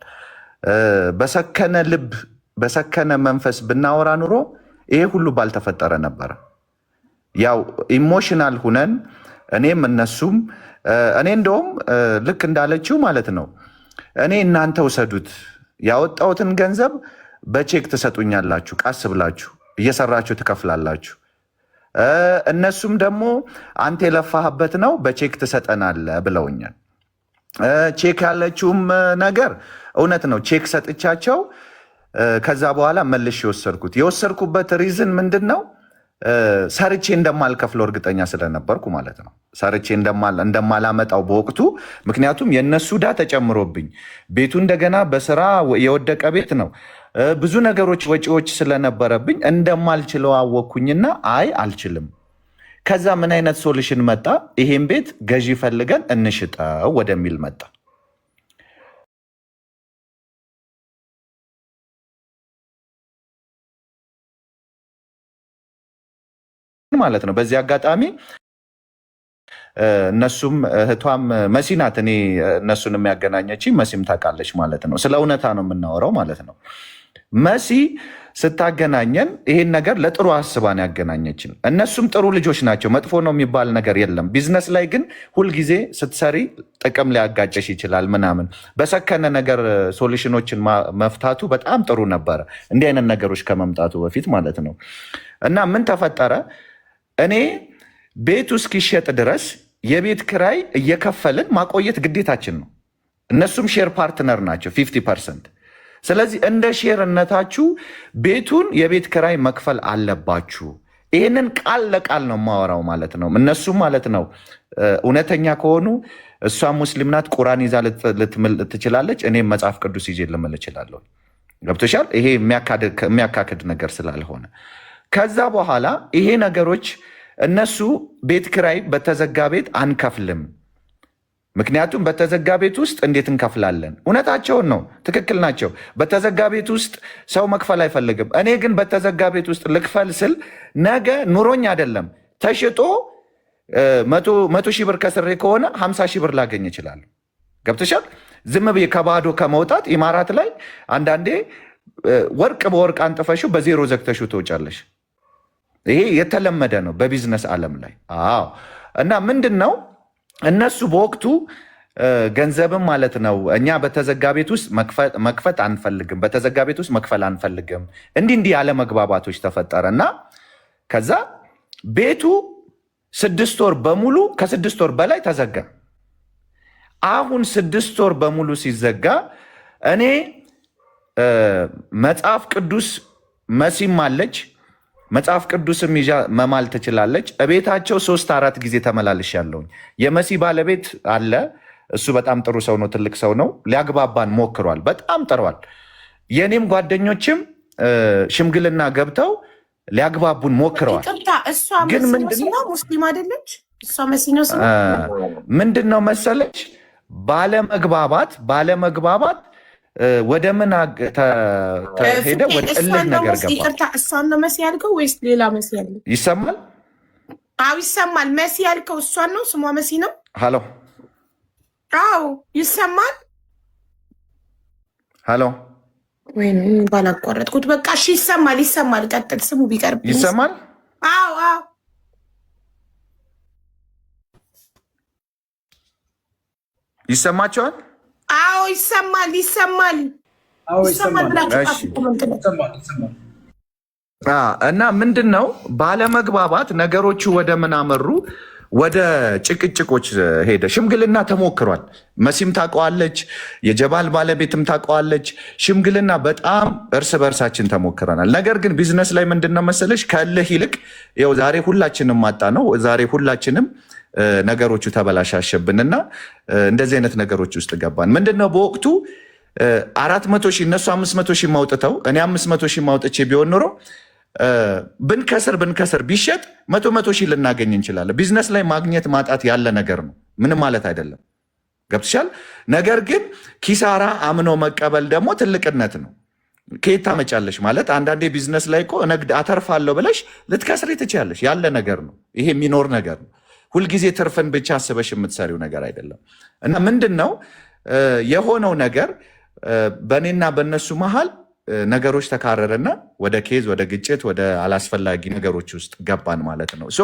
በሰከነ ልብ በሰከነ መንፈስ ብናወራ ኑሮ ይሄ ሁሉ ባልተፈጠረ ነበረ። ያው ኢሞሽናል ሁነን እኔም እነሱም እኔ እንደውም ልክ እንዳለችው ማለት ነው፣ እኔ እናንተ ውሰዱት፣ ያወጣሁትን ገንዘብ በቼክ ትሰጡኛላችሁ፣ ቀስ ብላችሁ እየሰራችሁ ትከፍላላችሁ። እነሱም ደግሞ አንተ የለፋህበት ነው በቼክ ትሰጠናለህ ብለውኛል። ቼክ ያለችውም ነገር እውነት ነው። ቼክ ሰጥቻቸው ከዛ በኋላ መልሼ የወሰድኩበት ሪዝን ምንድን ነው? ሰርቼ እንደማልከፍለው እርግጠኛ ስለነበርኩ ማለት ነው። ሰርቼ እንደማላመጣው በወቅቱ፣ ምክንያቱም የእነሱ ዕዳ ተጨምሮብኝ ቤቱ እንደገና በስራ የወደቀ ቤት ነው። ብዙ ነገሮች ወጪዎች ስለነበረብኝ እንደማልችለው አወቅኩኝና አልችልም። ከዛ ምን አይነት ሶሉሽን መጣ? ይሄን ቤት ገዢ ፈልገን እንሽጠው ወደሚል መጣ ማለት ነው። በዚህ አጋጣሚ እነሱም እህቷም መሲ ናት፣ እኔ እነሱን የሚያገናኘች መሲም ታውቃለች ማለት ነው። ስለ እውነታ ነው የምናወራው ማለት ነው። መሲ ስታገናኘን ይሄን ነገር ለጥሩ አስባን ያገናኘችን። እነሱም ጥሩ ልጆች ናቸው፣ መጥፎ ነው የሚባል ነገር የለም። ቢዝነስ ላይ ግን ሁልጊዜ ስትሰሪ ጥቅም ሊያጋጨሽ ይችላል ምናምን። በሰከነ ነገር ሶሉሽኖችን መፍታቱ በጣም ጥሩ ነበረ፣ እንዲህ አይነት ነገሮች ከመምጣቱ በፊት ማለት ነው። እና ምን ተፈጠረ? እኔ ቤቱ እስኪሸጥ ድረስ የቤት ክራይ እየከፈልን ማቆየት ግዴታችን ነው። እነሱም ሼር ፓርትነር ናቸው 50%። ስለዚህ እንደ ሼርነታችሁ ቤቱን የቤት ክራይ መክፈል አለባችሁ። ይህንን ቃል ለቃል ነው የማወራው ማለት ነው። እነሱም ማለት ነው እውነተኛ ከሆኑ እሷ ሙስሊም ናት፣ ቁራን ይዛ ልትምል ትችላለች፣ እኔም መጽሐፍ ቅዱስ ይዤ ልምል እችላለሁ። ገብቶሻል? ይሄ የሚያካክድ ነገር ስላልሆነ ከዛ በኋላ ይሄ ነገሮች እነሱ ቤት ክራይ በተዘጋ ቤት አንከፍልም። ምክንያቱም በተዘጋ ቤት ውስጥ እንዴት እንከፍላለን? እውነታቸውን ነው፣ ትክክል ናቸው። በተዘጋ ቤት ውስጥ ሰው መክፈል አይፈልግም። እኔ ግን በተዘጋ ቤት ውስጥ ልክፈል ስል ነገ ኑሮኝ አይደለም ተሽጦ 100 ሺህ ብር ከስሬ ከሆነ 50 ሺህ ብር ላገኝ ይችላል። ገብተሻል? ዝም ብዬ ከባዶ ከመውጣት ኢማራት ላይ አንዳንዴ ወርቅ በወርቅ አንጥፈሽው በዜሮ ዘግተሽው ትወጫለሽ። ይሄ የተለመደ ነው በቢዝነስ ዓለም ላይ። አዎ። እና ምንድን ነው እነሱ በወቅቱ ገንዘብም ማለት ነው እኛ በተዘጋ ቤት ውስጥ መክፈት አንፈልግም፣ በተዘጋ ቤት ውስጥ መክፈል አንፈልግም። እንዲህ ያለ መግባባቶች ተፈጠረ እና ከዛ ቤቱ 6 ወር በሙሉ ከ6 ወር በላይ ተዘጋ። አሁን 6 ወር በሙሉ ሲዘጋ እኔ መጽሐፍ ቅዱስ መሲም አለች፣ መጽሐፍ ቅዱስም ይዛ መማል ትችላለች። እቤታቸው 3-4 ጊዜ ተመላልሻለሁኝ። የመሲ ባለቤት አለ፣ እሱ በጣም ጥሩ ሰው ነው፣ ትልቅ ሰው ነው። ሊያግባባን ሞክሯል፣ በጣም ጥሯል። የእኔም ጓደኞችም ሽምግልና ገብተው ሊያግባቡን ሞክረዋል። ግን ምንድነው ሙስሊም አይደለች እሷ መሲ ነው። ምንድነው መሰለች ባለመግባባት ወደ ምን ተሄደ? ወደ እልህ ነገር ገባ። ይቅርታ፣ እሷን ነው መሲ ያልከው ወይስ ሌላ መሲ ያልከው? ይሰማል? አዎ ይሰማል። መሲ ያልከው እሷን ነው? ስሟ መሲ ነው? ሀሎ፣ አዎ ይሰማል። ሀሎ፣ ወይ ባላቋረጥኩት። በቃ እሺ፣ ይሰማል። ቀጥል። ስሙ ቢቀርብ ይሰማል? አዎ ይሰማቸዋል? አዎ ይሰማል። እና ምንድን ነው ባለመግባባት ነገሮቹ ወደ ምን አመሩ? ወደ ጭቅጭቆች ሄደ። ሽምግልና ተሞክሯል። መሲም ታውቀዋለች፣ የጀባል ባለቤትም ታውቀዋለች። ሽምግልና በጣም እርስ በርሳችን ተሞክረናል። ነገር ግን ቢዝነስ ላይ ምንድነው መሰለሽ ከእልህ ይልቅ ይኸው ዛሬ ሁላችንም ማጣ ነው። ዛሬ ሁላችንም ነገሮቹ ተበላሻሸብንና እንደዚህ አይነት ነገሮች ውስጥ ገባን። ምንድነው በወቅቱ 400 ሺህ እነሱ 500 ሺህ ማውጥተው እኔ 500 ሺህ ማውጥቼ ቢሆን ኖሮ ብንከስር ቢሸጥ 100 ሺህ ልናገኝ እንችላለን። ቢዝነስ ላይ ማግኘት ማጣት ያለ ነገር ነው፣ ምንም ማለት አይደለም። ገብትሻል? ነገር ግን ኪሳራ አምኖ መቀበል ደግሞ ትልቅነት ነው። ከየት ታመጫለሽ ማለት አንዳንዴ ቢዝነስ ላይ እኮ ነግድ አተርፋለሁ ብለሽ ልትከስሪ ትችያለሽ። ያለ ነገር ነው፣ ይሄ የሚኖር ነገር ነው። ሁልጊዜ ትርፍን ብቻ አስበሽ የምትሰሪው ነገር አይደለም። እና ምንድን ነው የሆነው ነገር በእኔና በእነሱ መሃል ነገሮች ተካረረና ወደ ኬዝ፣ ወደ ግጭት፣ ወደ አላስፈላጊ ነገሮች ውስጥ ገባን ማለት ነው። ሶ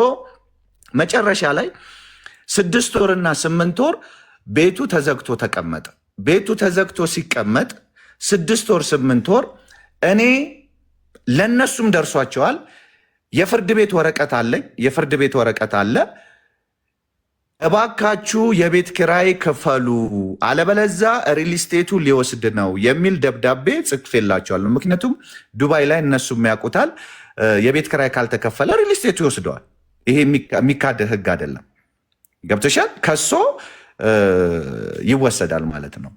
መጨረሻ ላይ 6 ወርና 8 ወር ቤቱ ተዘግቶ ተቀመጠ። ቤቱ ተዘግቶ ሲቀመጥ 6 ወር 8 ወር እኔ ለነሱም ደርሷቸዋል። የፍርድ ቤት ወረቀት አለኝ፣ የፍርድ ቤት ወረቀት አለ። እባካችሁ የቤት ኪራይ ክፈሉ አለበለዛ ሪል ስቴቱ ሊወስድ ነው የሚል ደብዳቤ ጽፌላቸዋለሁ። ምክንያቱም ዱባይ ላይ እነሱም ያውቁታል፣ የቤት ኪራይ ካልተከፈለ ሪል ስቴቱ ይወስደዋል። ይሄ የሚካድ ህግ አይደለም። ገብተሻል? ከሶ ይወሰዳል ማለት ነው።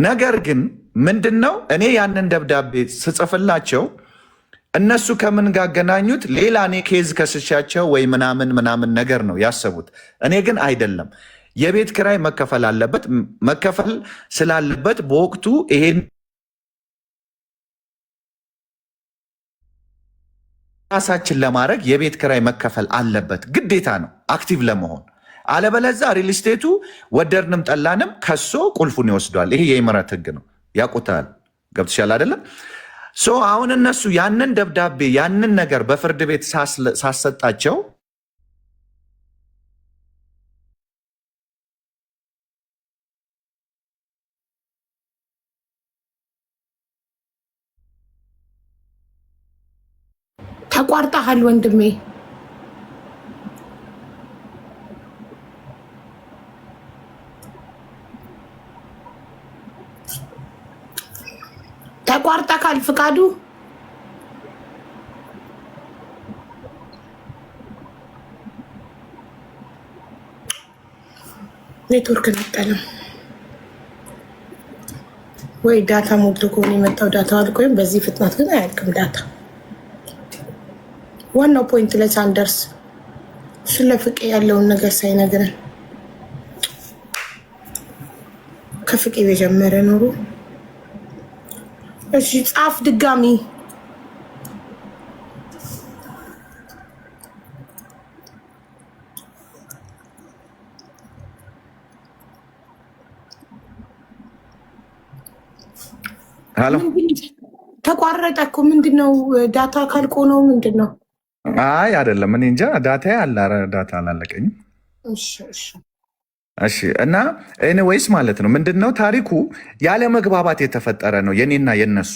ነገር ግን ምንድነው እኔ ያንን ደብዳቤ ስጽፍላቸው እነሱ ከምን ጋር አገናኙት? ሌላ እኔ ኬዝ ከስሻቸው ወይ ምናምን ነገር ነው ያሰቡት። እኔ ግን አይደለም፣ የቤት ኪራይ መከፈል አለበት። መከፈል ስላለበት በወቅቱ ይሄን ራሳችን ለማድረግ የቤት ኪራይ መከፈል አለበት፣ ግዴታ ነው አክቲቭ ለመሆን። አለበለዛ ሪል ስቴቱ ወደድንም ጠላንም ከሶ ቁልፉን ይወስዷል። ይሄ የኢምረት ህግ ነው፣ ያውቁታል። ገብትሻል አይደለም? አሁን እነሱ ያንን ደብዳቤ ያንን ነገር በፍርድ ቤት ሳሰጣቸው ተቋርጠሃል ወንድሜ። ተቋርጠካል ፍቃዱ። ኔትወርክ ነጠለም ወይ ዳታ ሞልቶ ከሆነ የመጣው ዳታ አልቆ ወይም በዚህ ፍጥነት ግን አያልቅም ዳታ። ዋናው ፖይንት ላይ ሳንደርስ ስለ ፍቄ ያለውን ነገር ሳይነግረን ከፍቄ በጀመረ ኖሮ። እሺ ጻፍ ድጋሚ። ሄሎ ተቋረጠ እኮ ምንድነው? ዳታ ካልቆ ነው ምንድነው? አይ አይደለም፣ እኔ እንጃ ዳታ ያለ ዳታ አላለቀኝም። እሺ እና ኤኒዌይስ ማለት ነው ምንድነው ታሪኩ ያለ መግባባት የተፈጠረ ነው የኔና የነሱ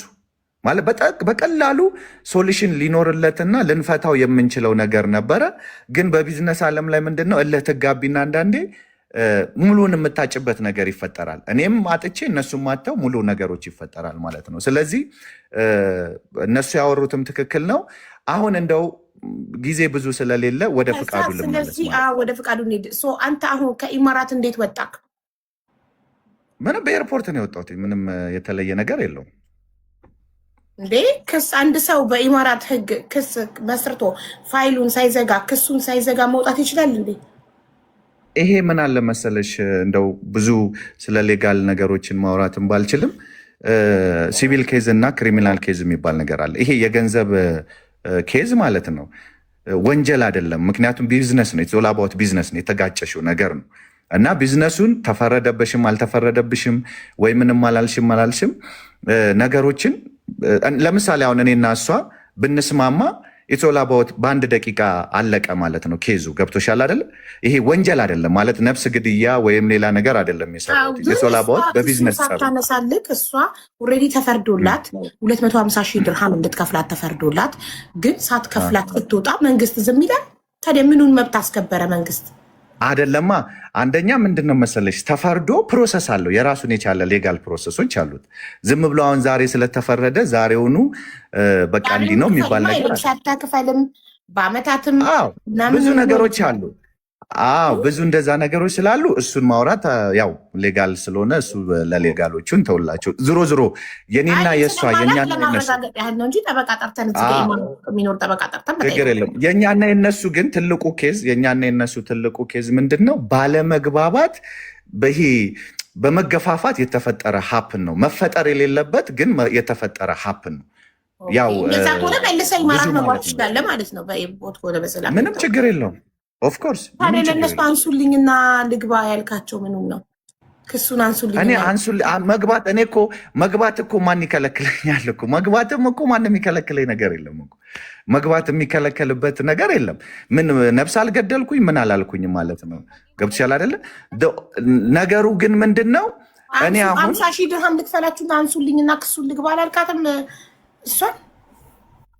ማለት በቀላሉ ሶሉሽን ሊኖርለትና ልንፈታው የምንችለው ነገር ነበረ። ግን በቢዝነስ ዓለም ላይ ምንድነው እልህ ትጋቢና አንዳንዴ ሙሉን የምታጭበት ነገር ይፈጠራል። እኔም አጥቼ እነሱም አጥተው ሙሉ ነገሮች ይፈጠራል ማለት ነው። ስለዚህ እነሱ ያወሩትም ትክክል ነው። አሁን እንደው ጊዜ ብዙ ስለሌለ ወደ ፍቃዱ ልመለስ። ወደ ፍቃዱ እንሂድ። አንተ አሁን ከኢማራት እንዴት ወጣክ? ምንም በኤርፖርት ነው የወጣሁት። ምንም የተለየ ነገር የለውም እንዴ። ክስ አንድ ሰው በኢማራት ሕግ ክስ መስርቶ ፋይሉን ሳይዘጋ ክሱን ሳይዘጋ መውጣት ይችላል እንዴ? ይሄ ምን አለ መሰለሽ፣ እንደው ብዙ ስለ ሌጋል ነገሮችን ማውራትን ባልችልም ሲቪል ኬዝ እና ክሪሚናል ኬዝ የሚባል ነገር አለ። ይሄ የገንዘብ ኬዝ ማለት ነው፣ ወንጀል አይደለም። ምክንያቱም ቢዝነስ ነው፣ ኦል አባውት ቢዝነስ ነው፣ የተጋጨሽው ነገር ነው እና ቢዝነሱን ተፈረደበሽም አልተፈረደብሽም ወይ ምንም አላልሽም ነገሮችን ለምሳሌ አሁን እኔና እሷ ብንስማማ ኢትስ አባውት በአንድ ደቂቃ አለቀ ማለት ነው ኬዙ። ገብቶሻል አይደለ? ይሄ ወንጀል አይደለም ማለት ነፍስ ግድያ ወይም ሌላ ነገር አይደለም የሰራሁት። ኢትስ አባውት በቢዝነስ ጸብ ታነሳልክ። እሷ ኦልሬዲ ተፈርዶላት 250,000 ድርሃም እንድትከፍላት ተፈርዶላት፣ ግን ሳትከፍላት ስትወጣ መንግስት ዝም ይላል? ታዲያ ምኑን መብት አስከበረ መንግስት? አይደለማ። አንደኛ ምንድን ነው መሰለሽ ተፈርዶ ፕሮሰስ አለው፣ የራሱን የቻለ ሌጋል ፕሮሰሶች አሉት። ዝም ብሎ አሁን ዛሬ ስለተፈረደ ዛሬውኑ በቃ እንዲህ ነው የሚባል ነገር ሳታክፈልም በአመታትም ብዙ ነገሮች አሉ። ብዙ እንደዛ ነገሮች ስላሉ እሱን ማውራት ያው ሌጋል ስለሆነ እሱ ለሌጋሎቹ እንተውላቸው። ዝሮ ዝሮ የኔና የእሷ የኛና የኛና የነሱ ግን ትልቁ ኬዝ የኛና የነሱ ትልቁ ኬዝ ምንድን ነው? ባለመግባባት ይሄ በመገፋፋት የተፈጠረ ሀፕን ነው። መፈጠር የሌለበት ግን የተፈጠረ ሀፕን ነው። ያው ምንም ችግር የለውም። ኦፍኮርስ ታዲያ ለእነሱ አንሱልኝና ልግባ ያልካቸው ምኑን ነው? ክሱን አንሱልኝ። እኔ መግባት እኔ እኮ መግባት እኮ ማን ይከለክለኛል እኮ? መግባትም እኮ ማንም የሚከለክለኝ ነገር የለም እኮ። መግባት የሚከለከልበት ነገር የለም። ምን ነፍስ አልገደልኩኝ ምን አላልኩኝ ማለት ነው። ገብቶሻል አይደለ? ነገሩ ግን ምንድን ነው? እኔ አሁን 50,000 ድርሃም ልክፈላችሁና አንሱልኝና ክሱን ልግባ አላልካትም እሷን?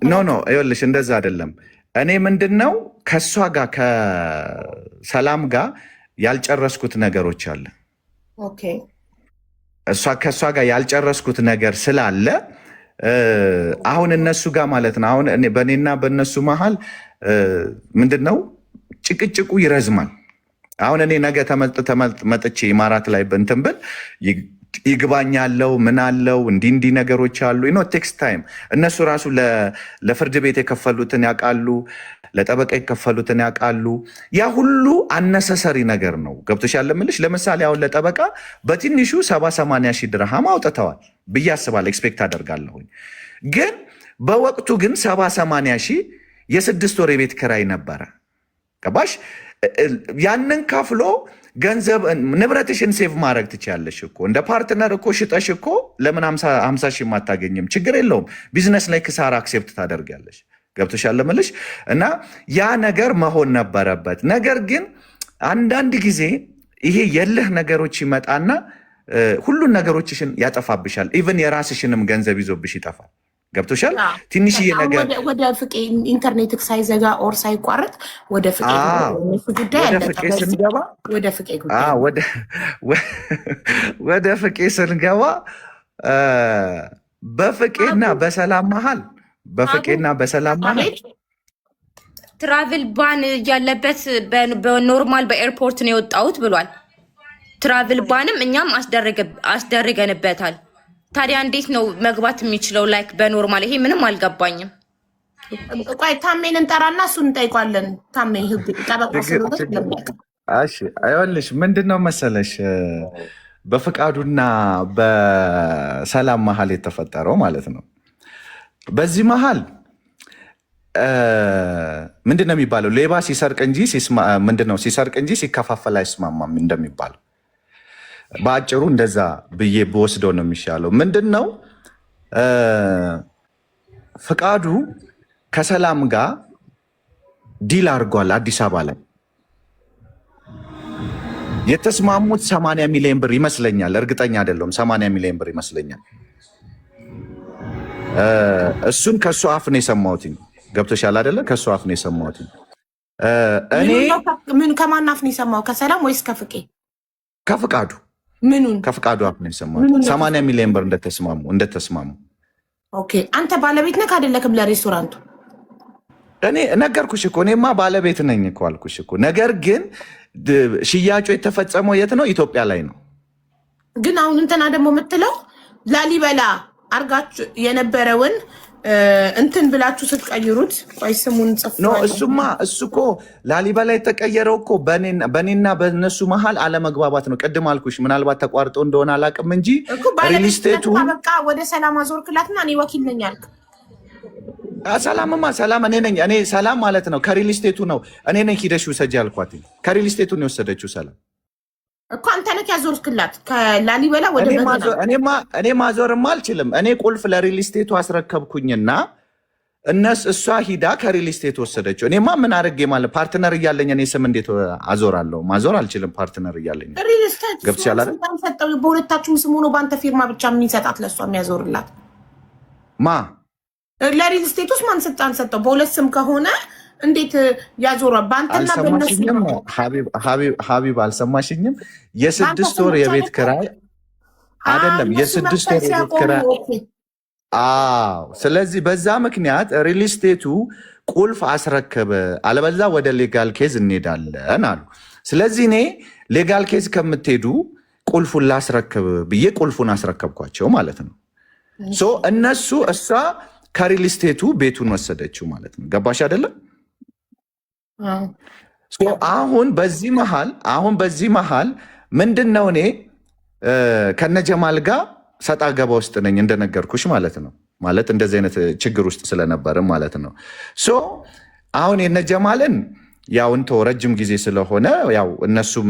ኖ ይኸውልሽ እንደዛ አይደለም። እኔ ምንድን ነው ከእሷ ጋር ከሰላም ጋር ያልጨረስኩት ነገሮች አለ። ከእሷ ጋር ያልጨረስኩት ነገር ስላለ አሁን እነሱ ጋር ማለት ነው። አሁን በእኔና በእነሱ መሀል ምንድን ነው ጭቅጭቁ ይረዝማል። አሁን እኔ ነገ መጥቼ ኢማራት ላይ እንትን ብል ይግባኛለው ምን አለው እንዲህ ነገሮች አሉ። ቴክስ ታይም። እነሱ ራሱ ለፍርድ ቤት የከፈሉትን ያውቃሉ፣ ለጠበቃ የከፈሉትን ያውቃሉ። ያ ሁሉ አነሰሰሪ ነገር ነው። ገብቶሻል እምልሽ። ለምሳሌ አሁን ለጠበቃ በትንሹ 70-80 ድርሃም አውጥተዋል ብዬ አስባለሁ፣ ኤክስፔክት አደርጋለሁኝ። ግን በወቅቱ ግን 70-80 የ6 ወር የቤት ኪራይ ነበረ። ገባሽ? ያንን ከፍሎ ገንዘብ ንብረትሽን ሴቭ ማድረግ ትችያለሽ እኮ እንደ ፓርትነር እኮ ሽጠሽ እኮ ለምን 50 ሺህ አታገኝም? ችግር የለውም። ቢዝነስ ላይ ክሳራ አክሴፕት ታደርጊያለሽ። ገብቶሻል እምልሽ እና ያ ነገር መሆን ነበረበት። ነገር ግን አንዳንድ ጊዜ ይሄ የለህ ነገሮች ይመጣና ሁሉን ነገሮችሽን ያጠፋብሻል። ኢቨን የራስሽንም ገንዘብ ይዞብሽ ይጠፋል። ገብቶሻል? ትንሽዬ ነገር ወደ ፍቄ ኢንተርኔት ሳይዘጋ ኦር ሳይቋረጥ ወደ ፍቄ ጉዳይ ስንገባ ወደ ፍቄ ስንገባ በፍቄና በሰላም መሀል ትራቭል ባን ያለበት በኖርማል በኤርፖርት ነው የወጣሁት ብሏል። ትራቭል ባንም እኛም አስደርገንበታል። ታዲያ እንዴት ነው መግባት የሚችለው? ላይክ በኖርማል ይሄ ምንም አልገባኝም። ቆይ ታሜን እንጠራና እሱን እንጠይቋለን። ታሜ ህግ ጠበቃ ይኸውልሽ ምንድን ነው መሰለሽ በፍቃዱና በሰላም መሀል የተፈጠረው ማለት ነው። በዚህ መሀል ምንድን ነው የሚባለው? ሌባ ሲሰርቅ እንጂ ሲሰርቅ እንጂ ሲከፋፈል አይስማማም እንደሚባለው በአጭሩ እንደዛ ብዬ በወስደው ነው የሚሻለው። ምንድን ነው ፍቃዱ ከሰላም ጋር ዲል አድርጓል። አዲስ አበባ ላይ የተስማሙት 80 ሚሊዮን ብር ይመስለኛል፣ እርግጠኛ አይደለሁም። 80 ሚሊዮን ብር ይመስለኛል። እሱን ከእሱ አፍ ነው የሰማሁት። ገብቶሻል አይደለ? ከእሱ አፍ ነው የሰማሁት። እኔ ምን ከማን አፍ ነው የሰማው? ከሰላም ወይስ ከፍቄ? ከፍቃዱ። ምኑን? ከፍቃዱ አፍ ነው የሰማሁት 80 ሚሊዮን ብር እንደተስማሙ። ኦኬ፣ አንተ ባለቤት ነህ አይደለክም ለሬስቶራንቱ? እኔ ነገርኩሽ እኮ እኔማ ባለቤት ነኝ እኮ አልኩሽ እኮ። ነገር ግን ሽያጩ የተፈጸመው የት ነው? ኢትዮጵያ ላይ ነው። ግን አሁን እንትና ደግሞ የምትለው ላሊበላ አርጋችሁ የነበረውን እንትን ብላችሁ ስትቀይሩት፣ ቆይ ስሙን ጽፍ ነው። እሱ እኮ ላሊበላ የተቀየረው እኮ በእኔና በእነሱ መሀል አለመግባባት ነው። ቅድም አልኩሽ፣ ምናልባት ተቋርጦ እንደሆነ አላውቅም እንጂ ሪል ስቴቱ በቃ ወደ ሰላም አዞርክላትና እኔ ወኪል ነኝ አልክ። ሰላም እኔ ነኝ። እኔ ሰላም ማለት ነው ከሪል ስቴቱ ነው። እኔ ነኝ ሂደሽ ውሰጂ አልኳት። ከሪል ስቴቱ ነው የወሰደችው ሰላም እኮ አንተ ነህ ያዞርክላት ከላሊበላ ወደ እኔ ማዞርማ አልችልም። እኔ ቁልፍ ለሪል ስቴቱ አስረከብኩኝና እሷ ሂዳ ከሪል ስቴቱ ወሰደችው። እኔማ ምን አድርጌ ማለት ፓርትነር እያለኝ እኔ ስም እንዴት አዞራለሁ? ማዞር አልችልም ፓርትነር እያለኝ። ገብቶሻል? በሁለታችሁም ስም ሆኖ በአንተ ፊርማ ብቻ የሚሰጣት ለእሷ የሚያዞርላት ለሪል ስቴት ውስጥ ማን ስልጣን ሰጠው? በሁለት ስም ከሆነ እንዴት ያዞራል? በአንተና በእነሱ ሀቢብ አልሰማሽኝም? የ6 ወር የቤት ኪራይ አይደለም፣ የ6 ወር የቤት ኪራይ። ስለዚህ በዛ ምክንያት ሪል ስቴቱ ቁልፍ አስረከበ፣ አለበዛ ወደ ሌጋል ኬዝ እንሄዳለን አሉ። ስለዚህ እኔ ሌጋል ኬዝ ከምትሄዱ ቁልፉን ላስረክብ ብዬ ቁልፉን አስረከብኳቸው ማለት ነው። እሷ ከሪል ስቴቱ ቤቱን ወሰደችው ማለት ነው። ገባሽ አይደለም? አሁን በዚህ መሃል ምንድን ነው እኔ ከነጀማል ጋር ሰጣ ገባ ውስጥ ነኝ እንደነገርኩሽ ማለት ነው። ማለት እንደዚህ አይነት ችግር ውስጥ ስለነበርም ማለት ነው። አሁን የነጀማልን ያው እንተው ረጅም ጊዜ ስለሆነ ያው እነሱም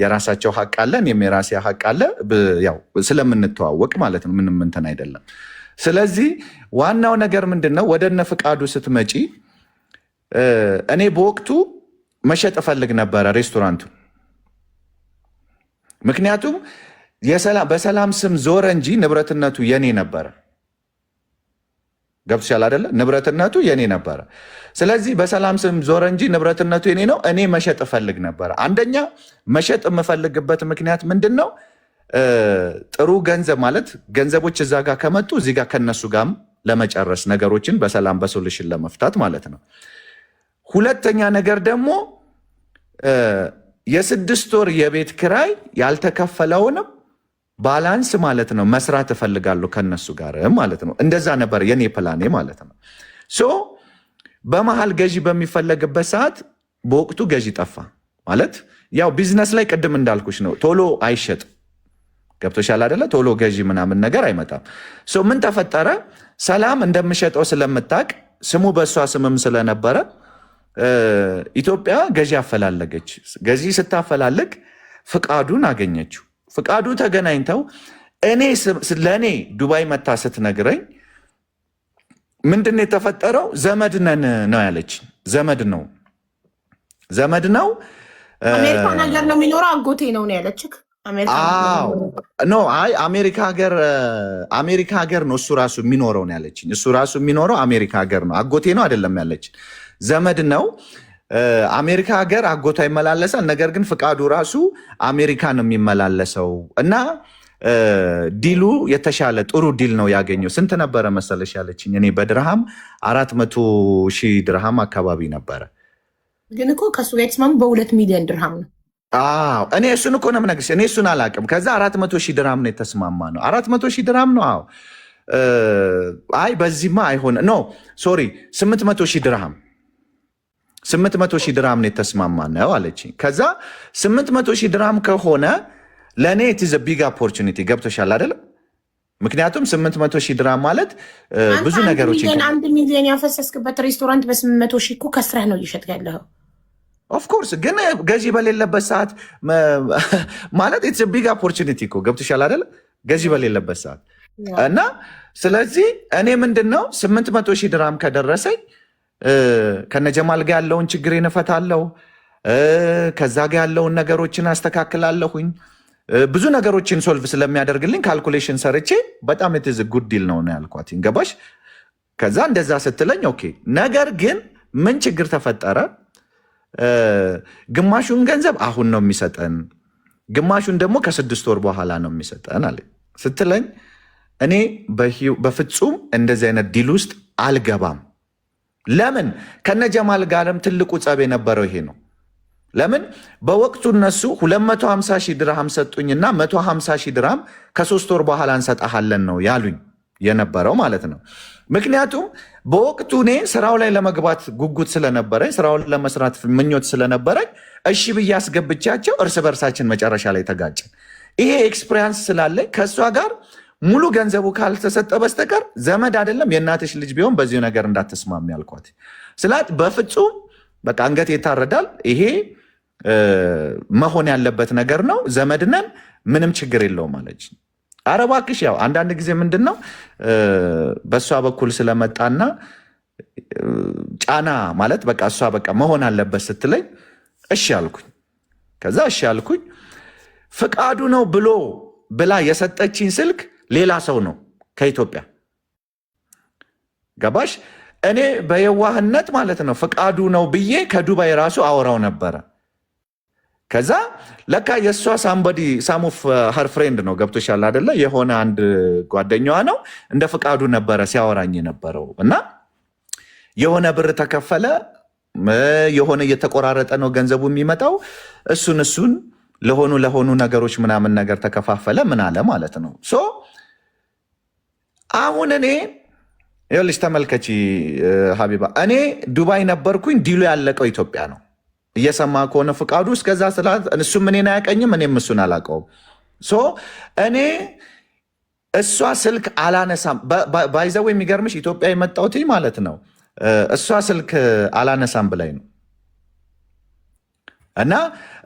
የራሳቸው ሀቅ አለ፣ እኔም የራሴ ሀቅ አለ። ያው ስለምንተዋወቅ ማለት ነው። ምንም እንትን አይደለም። ስለዚህ ዋናው ነገር ምንድን ነው? ወደ እነ ፍቃዱ ስትመጪ እኔ በወቅቱ መሸጥ እፈልግ ነበረ ሬስቶራንቱ። ምክንያቱም በሰላም ስም ዞረ እንጂ ንብረትነቱ የኔ ነበረ። ገብቶሻል አይደለ? ንብረትነቱ የኔ ነበረ። ስለዚህ በሰላም ስም ዞረ እንጂ ንብረትነቱ የኔ ነው። እኔ መሸጥ እፈልግ ነበረ። አንደኛ መሸጥ የምፈልግበት ምክንያት ምንድን ነው? ጥሩ ገንዘብ ማለት ገንዘቦች እዛ ጋር ከመጡ እዚህ ጋር ከነሱ ጋርም ለመጨረስ ነገሮችን በሰላም በሶሉሽን ለመፍታት ማለት ነው። ሁለተኛ ነገር ደግሞ የ6 ወር የቤት ኪራይ ያልተከፈለውንም ባላንስ ማለት ነው መስራት እፈልጋለሁ ከነሱ ጋር ማለት ነው። እንደዛ ነበር የኔ ፕላኔ ማለት ነው። በመሀል ገዢ በሚፈለግበት ሰዓት በወቅቱ ገዢ ጠፋ ማለት ያው ቢዝነስ ላይ ቅድም እንዳልኩሽ ነው፣ ቶሎ አይሸጥ። ገብቶሻል አይደለ? ቶሎ ገዢ ምናምን ነገር አይመጣም። ምን ተፈጠረ? ሰላም እንደምሸጠው ስለምታቅ ስሙ በእሷ ስምም ስለነበረ ኢትዮጵያ ገዢ አፈላለገች። ገዢ ስታፈላልግ ፍቃዱን አገኘችው። ፍቃዱ ተገናኝተው ለእኔ ዱባይ መታ ስትነግረኝ ምንድን ነው የተፈጠረው? ዘመድ ነን ነው ያለች። ዘመድ ነው አሜሪካ ነገር ነው የሚኖረው አጎቴ ነው ያለችክ? ኖ አይ አሜሪካ ሀገር ነው እሱ ራሱ የሚኖረው ነው ያለችኝ። እሱ ራሱ የሚኖረው አሜሪካ ሀገር ነው፣ አጎቴ ነው አይደለም ያለችን። ዘመድ ነው አሜሪካ ሀገር አጎቷ ይመላለሳል። ነገር ግን ፍቃዱ ራሱ አሜሪካ ነው የሚመላለሰው እና ዲሉ የተሻለ ጥሩ ዲል ነው ያገኘው። ስንት ነበረ መሰለሽ ያለችኝ? እኔ በድርሃም 400,000 ድርሃም አካባቢ ነበረ። ግን እኮ ከሱ ጋር የተስማሙ በ2 ሚሊዮን ድርሃም ነው። እኔ እሱን እኮ ነው የምነግርሽ። እኔ እሱን አላውቅም። ከዛ 400,000 ድርሃም ነው የተስማማ ነው። 400,000 ድርሃም ነው። አዎ አይ በዚህማ አይሆን ኖ ሶሪ 800,000 ድርሃም 800,000 ድርሃም ነው የተስማማ ነው አለችኝ። ከዛ 800,000 ድርሃም ከሆነ ለእኔ ኢትዝ ቢግ ኦፖርቹኒቲ ገብቶሻል አይደለም? ምክንያቱም 800,000 ድርሃም ማለት ብዙ ነገሮች 1 ሚሊዮን ያፈሰስክበት ሬስቶራንት በ800,000 እኮ ከስረህ ነው እየሸጥክ ያለኸው። ኦፍኮርስ ግን ገዢ በሌለበት ሰዓት ማለት ኢትስ ቢግ ኦፖርቹኒቲ እኮ ገብቶሻል አይደለም? ገዢ በሌለበት ሰዓት እና ስለዚህ እኔ ምንድነው 800,000 ድርሃም ከደረሰኝ ከነጀማል ጋር ያለውን ችግሬን እፈታለሁ። ከዛ ጋር ያለውን ነገሮችን አስተካክላለሁኝ። ብዙ ነገሮችን ሶልቭ ስለሚያደርግልኝ ካልኩሌሽን ሰርቼ በጣም የትዝ ጉድ ዲል ነው ያልኳት። ገባሽ? ከዛ እንደዛ ስትለኝ ኦኬ። ነገር ግን ምን ችግር ተፈጠረ? ግማሹን ገንዘብ አሁን ነው የሚሰጠን፣ ግማሹን ደግሞ ከ6 ወር በኋላ ነው የሚሰጠን አለ ስትለኝ እኔ በፍጹም እንደዚህ አይነት ዲል ውስጥ አልገባም። ለምን? ከነጀማል ጋርም ትልቁ ጸብ የነበረው ይሄ ነው። ለምን? በወቅቱ እነሱ 250,000 ድርሃም ሰጡኝና 150,000 ድርሃም ከ3 ወር በኋላ እንሰጣሃለን ነው ያሉኝ የነበረው ማለት ነው። ምክንያቱም በወቅቱ እኔ ስራው ላይ ለመግባት ጉጉት ስለነበረኝ፣ ስራውን ለመስራት ምኞት ስለነበረኝ እሺ ብዬ አስገብቻቸው እርስ በርሳችን መጨረሻ ላይ ተጋጨን። ይሄ ኤክስፔሪንስ ስላለኝ ከእሷ ጋር ሙሉ ገንዘቡ ካልተሰጠ በስተቀር ዘመድ አይደለም የእናትሽ ልጅ ቢሆን በዚሁ ነገር እንዳትስማሚ ያልኳት ስላት በፍጹም በቃ አንገት ይታረዳል፣ ይሄ መሆን ያለበት ነገር ነው፣ ዘመድነን ምንም ችግር የለውም አለች። ኧረ እባክሽ ያው አንዳንድ ጊዜ ምንድን ነው በእሷ በኩል ስለመጣና ጫና ማለት በቃ እሷ በቃ መሆን አለበት ስትለኝ እሺ አልኩኝ። ከዛ እሺ አልኩኝ። ፍቃዱ ነው ብላ የሰጠችኝ ስልክ ሌላ ሰው ነው ከኢትዮጵያ። ገባሽ? እኔ በየዋህነት ማለት ነው ፍቃዱ ነው ብዬ ከዱባይ ራሱ አወራው ነበረ። ከዛ ለካ የእሷ ሳሙፍ ሀር ፍሬንድ ነው። ገብቶሻል አይደለ? የሆነ አንድ ጓደኛዋ ነው እንደ ፍቃዱ ነበረ ሲያወራኝ ነበረው እና የሆነ ብር ተከፈለ፣ የሆነ እየተቆራረጠ ነው ገንዘቡ የሚመጣው። እሱን ለሆኑ ነገሮች ምናምን ነገር ተከፋፈለ ምን አለ ማለት ነው። ሶ አሁን እኔ ይኸውልሽ ተመልከቺ ሀቢባ፣ እኔ ዱባይ ነበርኩኝ። ዲሉ ያለቀው ኢትዮጵያ ነው። እየሰማ ከሆነ ፍቃዱ እስከዛ ስላት እሱም እኔን አያቀኝም፣ እኔም እሱን አላውቀውም። ሶ እኔ እሷ ስልክ አላነሳም። ባይዘው የሚገርምሽ ኢትዮጵያ የመጣሁት ማለት ነው እሷ ስልክ አላነሳም ብላኝ ነው እና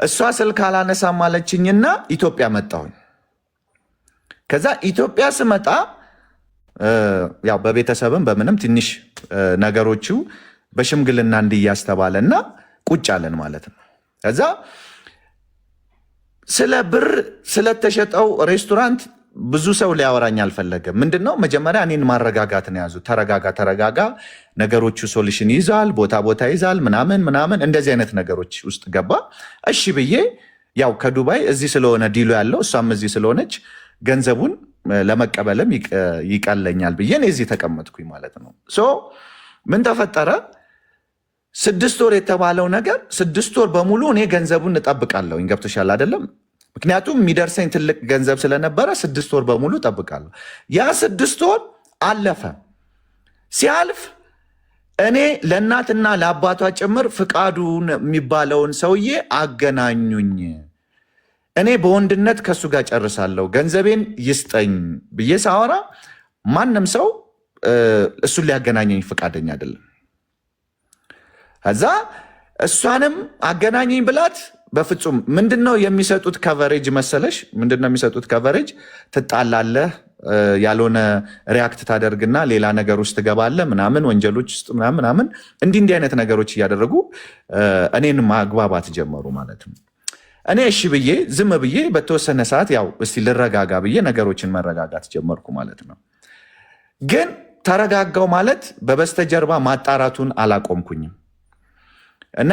እሷ ስልክ አላነሳም አለችኝና ኢትዮጵያ መጣሁኝ። ከዛ ኢትዮጵያ ስመጣ ያው በቤተሰብም በምንም ትንሽ ነገሮቹ በሽምግልና እንዲያስተባለ እና ቁጭ አለን ማለት ነው። ከዛ ስለ ብር ስለተሸጠው ሬስቶራንት ብዙ ሰው ሊያወራኝ አልፈለገም። ምንድነው መጀመሪያ እኔን ማረጋጋት ነው ያዙ። ተረጋጋ፣ ነገሮቹ ሶሉሽን ይዛል፣ ቦታ ይዛል፣ ምናምን እንደዚህ አይነት ነገሮች ውስጥ ገባ። እሺ ብዬ ያው ከዱባይ እዚህ ስለሆነ ዲሉ ያለው እሷም እዚህ ስለሆነች ገንዘቡን ለመቀበልም ይቀለኛል ብዬ እኔ እዚህ ተቀመጥኩኝ ማለት ነው። ሶ ምን ተፈጠረ? 6 ወር የተባለው ነገር 6 ወር በሙሉ እኔ ገንዘቡን እጠብቃለሁ። ገብቶሻል አይደለም? ምክንያቱም የሚደርሰኝ ትልቅ ገንዘብ ስለነበረ 6 ወር በሙሉ እጠብቃለሁ። ያ 6 ወር አለፈ። ሲያልፍ እኔ ለእናትና ለአባቷ ጭምር ፍቃዱን የሚባለውን ሰውዬ አገናኙኝ። እኔ በወንድነት ከሱ ጋር ጨርሳለሁ፣ ገንዘቤን ይስጠኝ ብዬ ሳወራ ማንም ሰው እሱን ሊያገናኘኝ ፍቃደኛ አይደለም። ከዛ እሷንም አገናኘኝ ብላት በፍጹም ምንድነው የሚሰጡት ከቨሬጅ መሰለሽ? ምንድነው የሚሰጡት ከቨሬጅ? ትጣላለህ፣ ያልሆነ ሪያክት ታደርግና ሌላ ነገር ውስጥ ትገባለህ ምናምን፣ ወንጀሎች ውስጥ ምናምን እንዲህ አይነት ነገሮች እያደረጉ እኔን ማግባባት ጀመሩ ማለት ነው። እኔ እሺ ብዬ ዝም ብዬ በተወሰነ ሰዓት ያው እስቲ ልረጋጋ ብዬ ነገሮችን መረጋጋት ጀመርኩ ማለት ነው። ግን ተረጋጋው ማለት በበስተጀርባ ማጣራቱን አላቆምኩኝም እና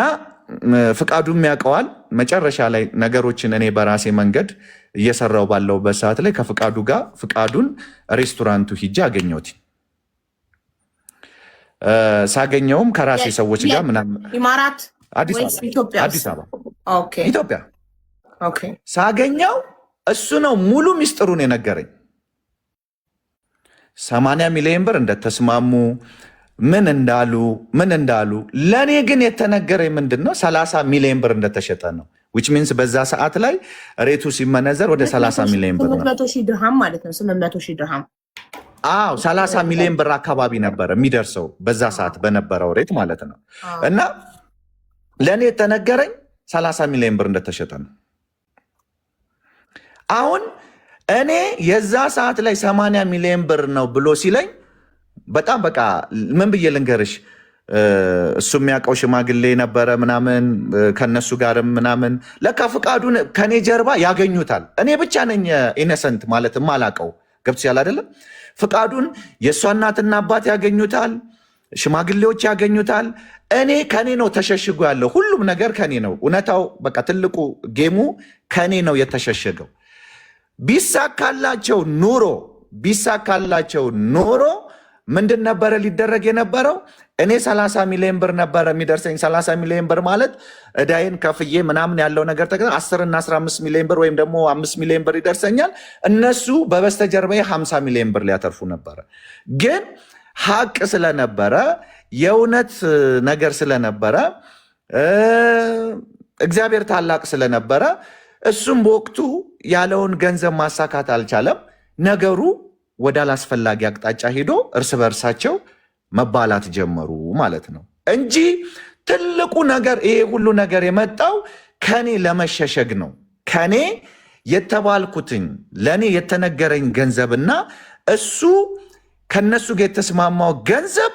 ፍቃዱም ያውቀዋል። መጨረሻ ላይ ነገሮችን እኔ በራሴ መንገድ እየሰራው ባለውበት ሰዓት ላይ ከፍቃዱ ጋር ፍቃዱን ሬስቶራንቱ ሂጄ አገኘሁት። ሳገኘውም ከራሴ ሰዎች ጋር ምናምን ኢማራት አዲስ አበባ ኢትዮጵያ ሳገኘው እሱ ነው ሙሉ ሚስጥሩን የነገረኝ። 80 ሚሊዮን ብር እንደተስማሙ ምን እንዳሉ ለእኔ ግን የተነገረኝ ምንድን ነው 30 ሚሊዮን ብር እንደተሸጠ ነው። ዊች ሚንስ በዛ ሰዓት ላይ ሬቱ ሲመነዘር ወደ 30 ሚሊዮን ብር ነው። 800,000 ድርሃም ማለት ነው። 800,000 ድርሃም 30 ሚሊዮን ብር አካባቢ ነበረ የሚደርሰው በዛ ሰዓት በነበረው ሬት ማለት ነው። እና ለእኔ የተነገረኝ 30 ሚሊዮን ብር እንደተሸጠ ነው። አሁን እኔ የዛ ሰዓት ላይ 80 ሚሊዮን ብር ነው ብሎ ሲለኝ በጣም በቃ ምን ብዬ ልንገርሽ፣ እሱ የሚያውቀው ሽማግሌ ነበረ ምናምን ከነሱ ጋርም ምናምን ለካ ፍቃዱን ከኔ ጀርባ ያገኙታል። እኔ ብቻ ነኝ ኢነሰንት ማለት ማላቀው ገብቶሻል አይደለም? ፍቃዱን የእሷ እናትና አባት ያገኙታል፣ ሽማግሌዎች ያገኙታል። እኔ ከኔ ነው ተሸሽጎ ያለው ሁሉም ነገር ከኔ ነው። እውነታው በቃ ትልቁ ጌሙ ከኔ ነው የተሸሸገው። ቢሳካላቸው ኖሮ ምንድን ነበረ ሊደረግ የነበረው? እኔ 30 ሚሊዮን ብር ነበረ የሚደርሰኝ። 30 ሚሊዮን ብር ማለት እዳይን ከፍዬ ምናምን ያለው ነገር 10 እና 15 ሚሊዮን ብር ወይም ደግሞ 5 ሚሊዮን ብር ይደርሰኛል። እነሱ በበስተጀርባ 50 ሚሊዮን ብር ሊያተርፉ ነበረ። ግን ሀቅ ስለነበረ የእውነት ነገር ስለነበረ እግዚአብሔር ታላቅ ስለነበረ እሱም በወቅቱ ያለውን ገንዘብ ማሳካት አልቻለም። ነገሩ ወደ አላስፈላጊ አቅጣጫ ሄዶ እርስ በእርሳቸው መባላት ጀመሩ ማለት ነው እንጂ ትልቁ ነገር ይሄ ሁሉ ነገር የመጣው ከኔ ለመሸሸግ ነው። ከኔ የተባልኩትኝ ለኔ የተነገረኝ ገንዘብና እሱ ከነሱ ጋር የተስማማው ገንዘብ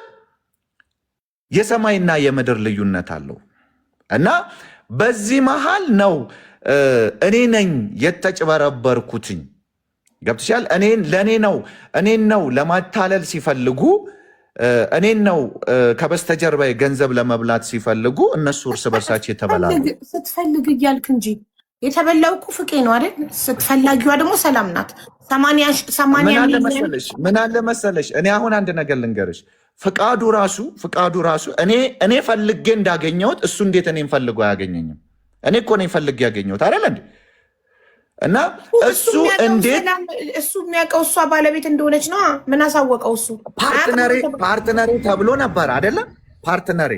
የሰማይና የምድር ልዩነት አለው እና በዚህ መሃል ነው እኔ ነኝ የተጭበረበርኩትኝ። ገብቶሻል? እኔን ነው ለማታለል ሲፈልጉ፣ እኔን ነው ከበስተጀርባ ገንዘብ ለመብላት ሲፈልጉ እነሱ እርስ በርሳቸው የተበላሉ። ስትፈልግ እያልክ እንጂ የተበላው እኮ ፍቄ ነው አይደል? ስትፈላጊዋ ደግሞ ሰላም ናት። 80 ምን አለ መሰለሽ፣ እኔ አሁን አንድ ነገር ልንገርሽ። ፍቃዱ ራሱ እኔ ፈልጌ እንዳገኘሁት እሱ እንዴት እኔን ፈልጎ አያገኘኝም? እኔ እኮ ነኝ ፈልጌ ያገኘሁት አይደል እንዴ? እና እሱ እንዴት እሱ የሚያውቀው እሷ ባለቤት እንደሆነች ነው። ምን አሳወቀው? እሱ ፓርትነሬ ተብሎ ነበር አይደለ? ፓርትነሬ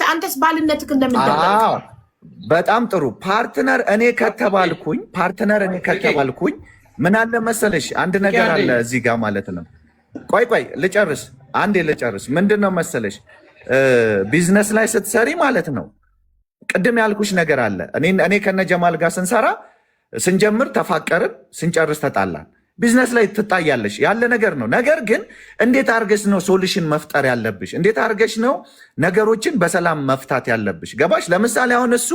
አንተስ ባልነትህ እንደምንደረግ በጣም ጥሩ ፓርትነር እኔ ከተባልኩኝ ምን አለ መሰለሽ፣ አንድ ነገር አለ እዚህ ጋር ማለት ነው። ቆይ ልጨርስ፣ አንዴ ልጨርስ። ምንድን ነው መሰለሽ፣ ቢዝነስ ላይ ስትሰሪ ማለት ነው ቅድም ያልኩሽ ነገር አለ። እኔ ከነ ጀማል ጋር ስንጀምር ተፋቀርን፣ ስንጨርስ ተጣላን። ቢዝነስ ላይ ትጣያለሽ ያለ ነገር ነው። ነገር ግን እንዴት አርገሽ ነው ሶሉሽን መፍጠር ያለብሽ? እንዴት አርገሽ ነው ነገሮችን በሰላም መፍታት ያለብሽ? ገባሽ? ለምሳሌ አሁን እሱ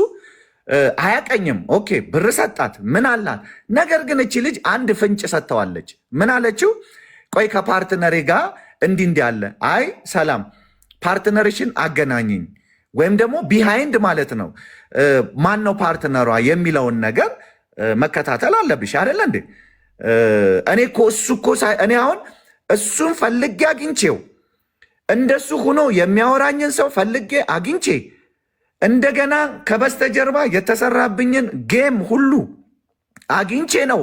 አያቀኝም። ኦኬ ብር ሰጣት፣ ምን አላት። ነገር ግን እቺ ልጅ አንድ ፍንጭ ሰጥተዋለች። ምን አለችው? ቆይ ከፓርትነሬ ጋር እንዲህ አለ። አይ ሰላም ፓርትነርሽን አገናኝኝ፣ ወይም ደግሞ ቢሃይንድ ማለት ነው ማን ነው ፓርትነሯ የሚለውን ነገር መከታተል አለብሽ አይደለ እንዴ? እኔ አሁን እሱን ፈልጌ አግኝቼው እንደሱ ሆኖ የሚያወራኝን ሰው ፈልጌ አግኝቼ እንደገና ከበስተጀርባ የተሰራብኝን ጌም ሁሉ አግኝቼ ነው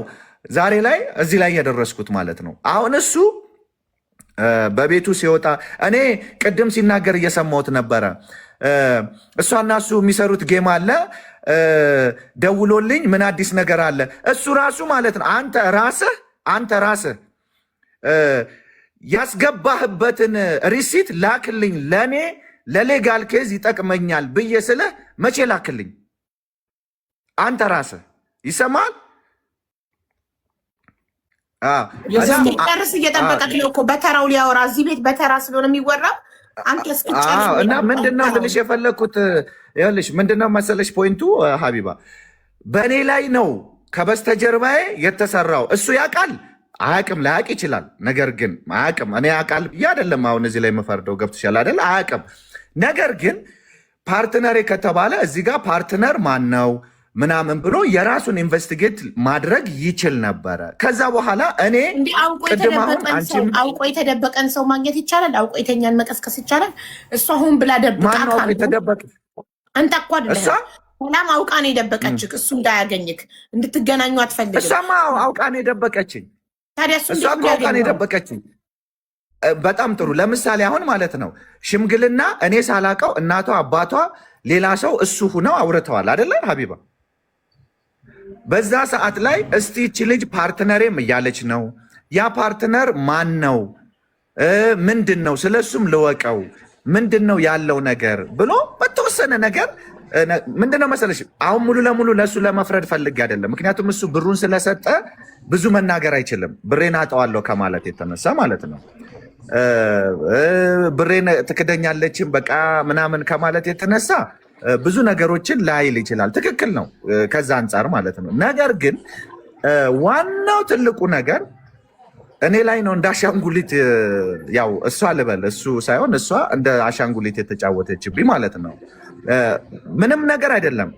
ዛሬ ላይ እዚህ ላይ የደረስኩት ማለት ነው። አሁን እሱ በቤቱ ሲወጣ እኔ ቅድም ሲናገር እየሰማሁት ነበረ። እሷና እሱ የሚሰሩት ጌም አለ። ደውሎልኝ ምን አዲስ ነገር አለ? እሱ ራሱ ማለት ነው አንተ ራስህ ያስገባህበትን ሪሲት ላክልኝ፣ ለሌጋል ኬዝ ይጠቅመኛል ብዬ ስልህ መቼ ላክልኝ? አንተ ራስህ ይሰማል። ጨርስ እየጠበቀች ነው እኮ በተራው ሊያወራ እዚህ ቤት በተራ ስለሆነ የሚወራው አንተ እስክጨርስ እና ምንድነው ልልሽ የፈለግኩት ይኸውልሽ ምንድነው መሰለሽ ፖይንቱ ሀቢባ በእኔ ላይ ነው ከበስተጀርባዬ የተሰራው እሱ ያውቃል አያውቅም ላያውቅ ይችላል ነገር ግን አያውቅም እኔ ያውቃል ብዬ አይደለም አሁን እዚህ ላይ የምፈርደው ገብቶሻል አይደል አያውቅም ነገር ግን ፓርትነሬ ከተባለ እዚህ ጋር ፓርትነር ማን ነው ምናምን ብሎ የራሱን ኢንቨስቲጌት ማድረግ ይችል ነበረ። ከዛ በኋላ እኔ አውቆ የተደበቀን ሰው ማግኘት ይቻላል። አውቆ የተኛን መቀስቀስ ይቻላል። እሷ አሁን ብላ ደብቃ አንተ እኮ አይደለም ሰላም አውቃ ነው የደበቀችህ። እሱ እንዳያገኝክ እንድትገናኙ አትፈልግም። እሷማ አውቃ ነው የደበቀችኝ። ታዲያ እሱ አውቃ ነው የደበቀችኝ። በጣም ጥሩ። ለምሳሌ አሁን ማለት ነው ሽምግልና እኔ ሳላውቀው እናቷ አባቷ ሌላ ሰው እሱ ሁነው አውርተዋል አይደለ ሀቢባ? በዛ ሰዓት ላይ እስቲ እቺ ልጅ ፓርትነሬም እያለች ነው። ያ ፓርትነር ማን ነው? ምንድን ነው? ስለሱም ልወቀው ምንድን ነው ያለው ነገር ብሎ በተወሰነ ነገር ምንድን ነው መሰለሽ፣ አሁን ሙሉ ለሙሉ ለእሱ ለመፍረድ ፈልጌ አይደለም። ምክንያቱም እሱ ብሩን ስለሰጠ ብዙ መናገር አይችልም። ብሬን አጠዋለሁ ከማለት የተነሳ ማለት ነው። ብሬን ትክደኛለችን በቃ ምናምን ከማለት የተነሳ ብዙ ነገሮችን ላይል ይችላል። ትክክል ነው ከዛ አንጻር ማለት ነው። ነገር ግን ዋናው ትልቁ ነገር እኔ ላይ ነው እንደ አሻንጉሊት ያው እሷ ልበል እሱ ሳይሆን እሷ እንደ አሻንጉሊት የተጫወተችብኝ ማለት ነው። ምንም ነገር አይደለም።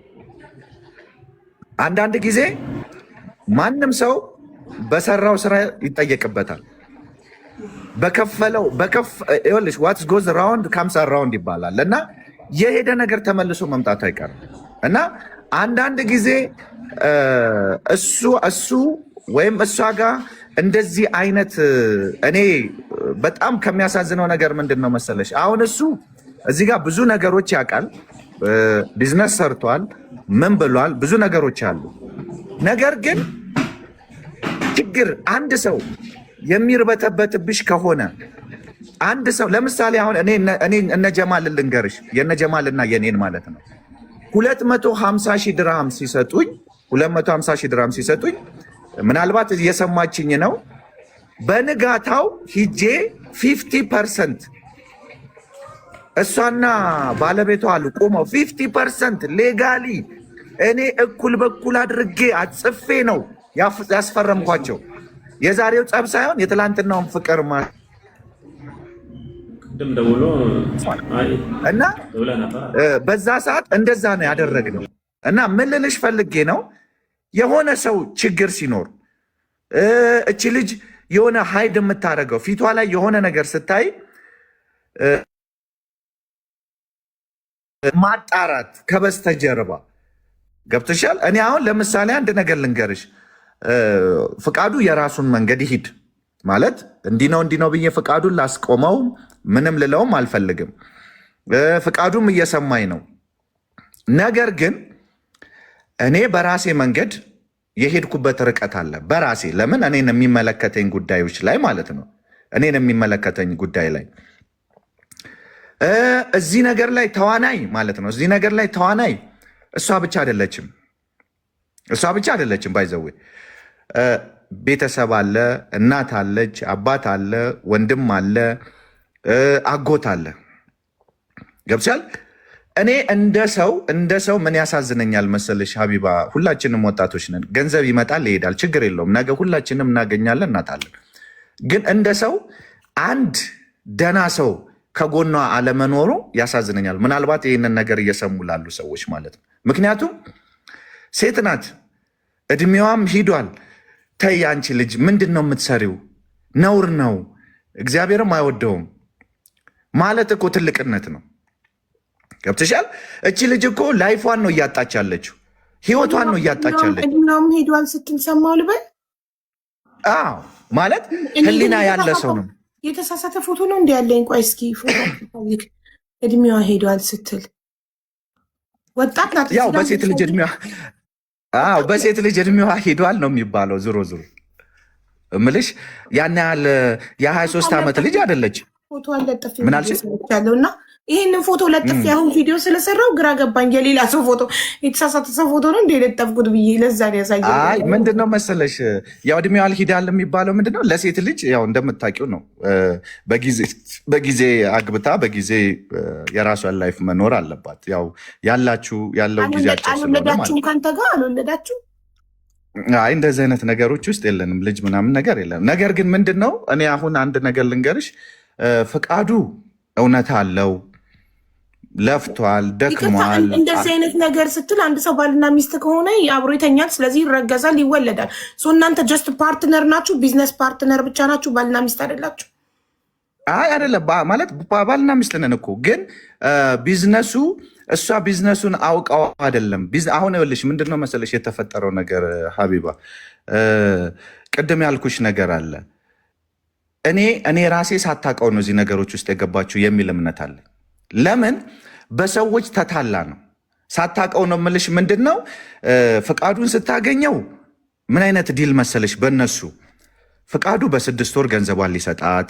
አንዳንድ ጊዜ ማንም ሰው በሰራው ስራ ይጠየቅበታል። በከፈለው ይኸውልሽ ዋትስ ጎዝ ራውንድ ካምስ አራውንድ ይባላል እና የሄደ ነገር ተመልሶ መምጣቱ አይቀርም እና አንዳንድ ጊዜ እሱ ወይም እሷ ጋር እንደዚህ አይነት እኔ በጣም ከሚያሳዝነው ነገር ምንድን ነው መሰለሽ፣ አሁን እሱ እዚህ ጋር ብዙ ነገሮች ያውቃል፣ ቢዝነስ ሰርቷል፣ ምን ብሏል፣ ብዙ ነገሮች አሉ። ነገር ግን ችግር አንድ ሰው የሚርበተበትብሽ ከሆነ አንድ ሰው ለምሳሌ አሁን እኔ እነ ጀማል ልንገርሽ የነ ጀማልና የኔን ማለት ነው 250 ሺህ ድርሃም ሲሰጡኝ ምናልባት እየሰማችኝ ነው። በንጋታው ሂጄ 50% እሷና ባለቤቷ አሉ ቆመው 50% ሌጋሊ እኔ እኩል በኩል አድርጌ አጽፌ ነው ያስፈረምኳቸው። የዛሬው ጸብ ሳይሆን የትላንትናውን ፍቅር እና በዛ ሰዓት እንደዛ ነው ያደረግነው። እና ምን ልልሽ ፈልጌ ነው የሆነ ሰው ችግር ሲኖር እቺ ልጅ የሆነ ሀይድ የምታደርገው ፊቷ ላይ የሆነ ነገር ስታይ ማጣራት ከበስተጀርባ ገብተሻል። እኔ አሁን ለምሳሌ አንድ ነገር ልንገርሽ፣ ፍቃዱ የራሱን መንገድ ይሂድ ማለት እንዲህ ነው ብዬ ፍቃዱን ላስቆመው ምንም ልለውም አልፈልግም። ፍቃዱም እየሰማኝ ነው። ነገር ግን እኔ በራሴ መንገድ የሄድኩበት ርቀት አለ። በራሴ ለምን እኔን የሚመለከተኝ ጉዳዮች ላይ ማለት ነው። እኔን የሚመለከተኝ ጉዳይ ላይ እዚህ ነገር ላይ ተዋናይ ማለት ነው። እዚህ ነገር ላይ ተዋናይ እሷ ብቻ አይደለችም። ባይዘዌ ቤተሰብ አለ፣ እናት አለች፣ አባት አለ፣ ወንድም አለ፣ አጎት አለ። ገብቻል። እኔ እንደ ሰው ምን ያሳዝነኛል መሰለሽ ሀቢባ፣ ሁላችንም ወጣቶች ነን። ገንዘብ ይመጣል ይሄዳል፣ ችግር የለውም። ነገ ሁላችንም እናገኛለን፣ እናጣለን። ግን እንደ ሰው አንድ ደና ሰው ከጎኗ አለመኖሩ ያሳዝነኛል። ምናልባት ይህንን ነገር እየሰሙ ላሉ ሰዎች ማለት ነው። ምክንያቱም ሴት ናት፣ እድሜዋም ሂዷል። ተይ አንቺ ልጅ ምንድን ነው የምትሰሪው? ነውር ነው፣ እግዚአብሔርም አይወደውም ማለት እኮ ትልቅነት ነው። ገብተሻል? እቺ ልጅ እኮ ላይፏን ነው እያጣች ያለችው፣ ህይወቷን ነው እያጣች ያለችው። እድሜዋም ሂዷል ስትል ሰማሁ ልበል? አዎ ማለት ህሊና ያለ ሰው ነው። የተሳሳተ ፎቶ ነው እንዲ ያለኝ። ቆይ እስኪ ፎቶ እድሜዋ ሄዷል ስትል ወጣት ናት። ያው በሴት ልጅ እድሜዋ ሄዷል ነው የሚባለው። ዞሮ እምልሽ ያን ያህል የ23 ዓመት ልጅ አይደለች። ፎቶ አለጠፍ ያለው እና ይህንን ፎቶ ለጥፍ ያሁን ቪዲዮ ስለሰራው ግራ ገባኝ። የሌላ ሰው ፎቶ የተሳሳተ ሰው ፎቶ ነው እንደ የለጠፍኩት ብዬ ለዛ ያሳየ። አይ ምንድነው መሰለሽ ያው እድሜዋ አልሄዳል የሚባለው ምንድነው ለሴት ልጅ ያው እንደምታውቂው ነው በጊዜ አግብታ በጊዜ የራሷን ላይፍ መኖር አለባት። ያው ያለው ጊዜያቸው ስለሆነ አልወለዳችሁም? ከአንተ ጋር አልወለዳችሁም? አይ እንደዚህ አይነት ነገሮች ውስጥ የለንም፣ ልጅ ምናምን ነገር የለንም። ነገር ግን ምንድን ነው እኔ አሁን አንድ ነገር ልንገርሽ፣ ፍቃዱ እውነት አለው፣ ለፍቷል፣ ደክሟል። እንደዚህ አይነት ነገር ስትል አንድ ሰው ባልና ሚስት ከሆነ አብሮ ይተኛል፣ ስለዚህ ይረገዛል፣ ይወለዳል። እናንተ ጀስት ፓርትነር ናችሁ፣ ቢዝነስ ፓርትነር ብቻ ናችሁ፣ ባልና ሚስት አይደላችሁ። አይ አይደለም ማለት ባልና ሚስት ነን እኮ ግን ቢዝነሱ እሷ ቢዝነሱን አውቀው አይደለም። አሁን ይኸውልሽ ምንድነው መሰለሽ የተፈጠረው ነገር ሀቢባ፣ ቅድም ያልኩሽ ነገር አለ። እኔ ራሴ ሳታውቀው ነው እዚህ ነገሮች ውስጥ የገባችሁ የሚል እምነት አለ። ለምን በሰዎች ተታላ ነው፣ ሳታውቀው ነው የምልሽ። ምንድነው ፍቃዱን ስታገኘው ምን አይነት ዲል መሰለሽ፣ በእነሱ ፍቃዱ በ6 ወር ገንዘቧን ሊሰጣት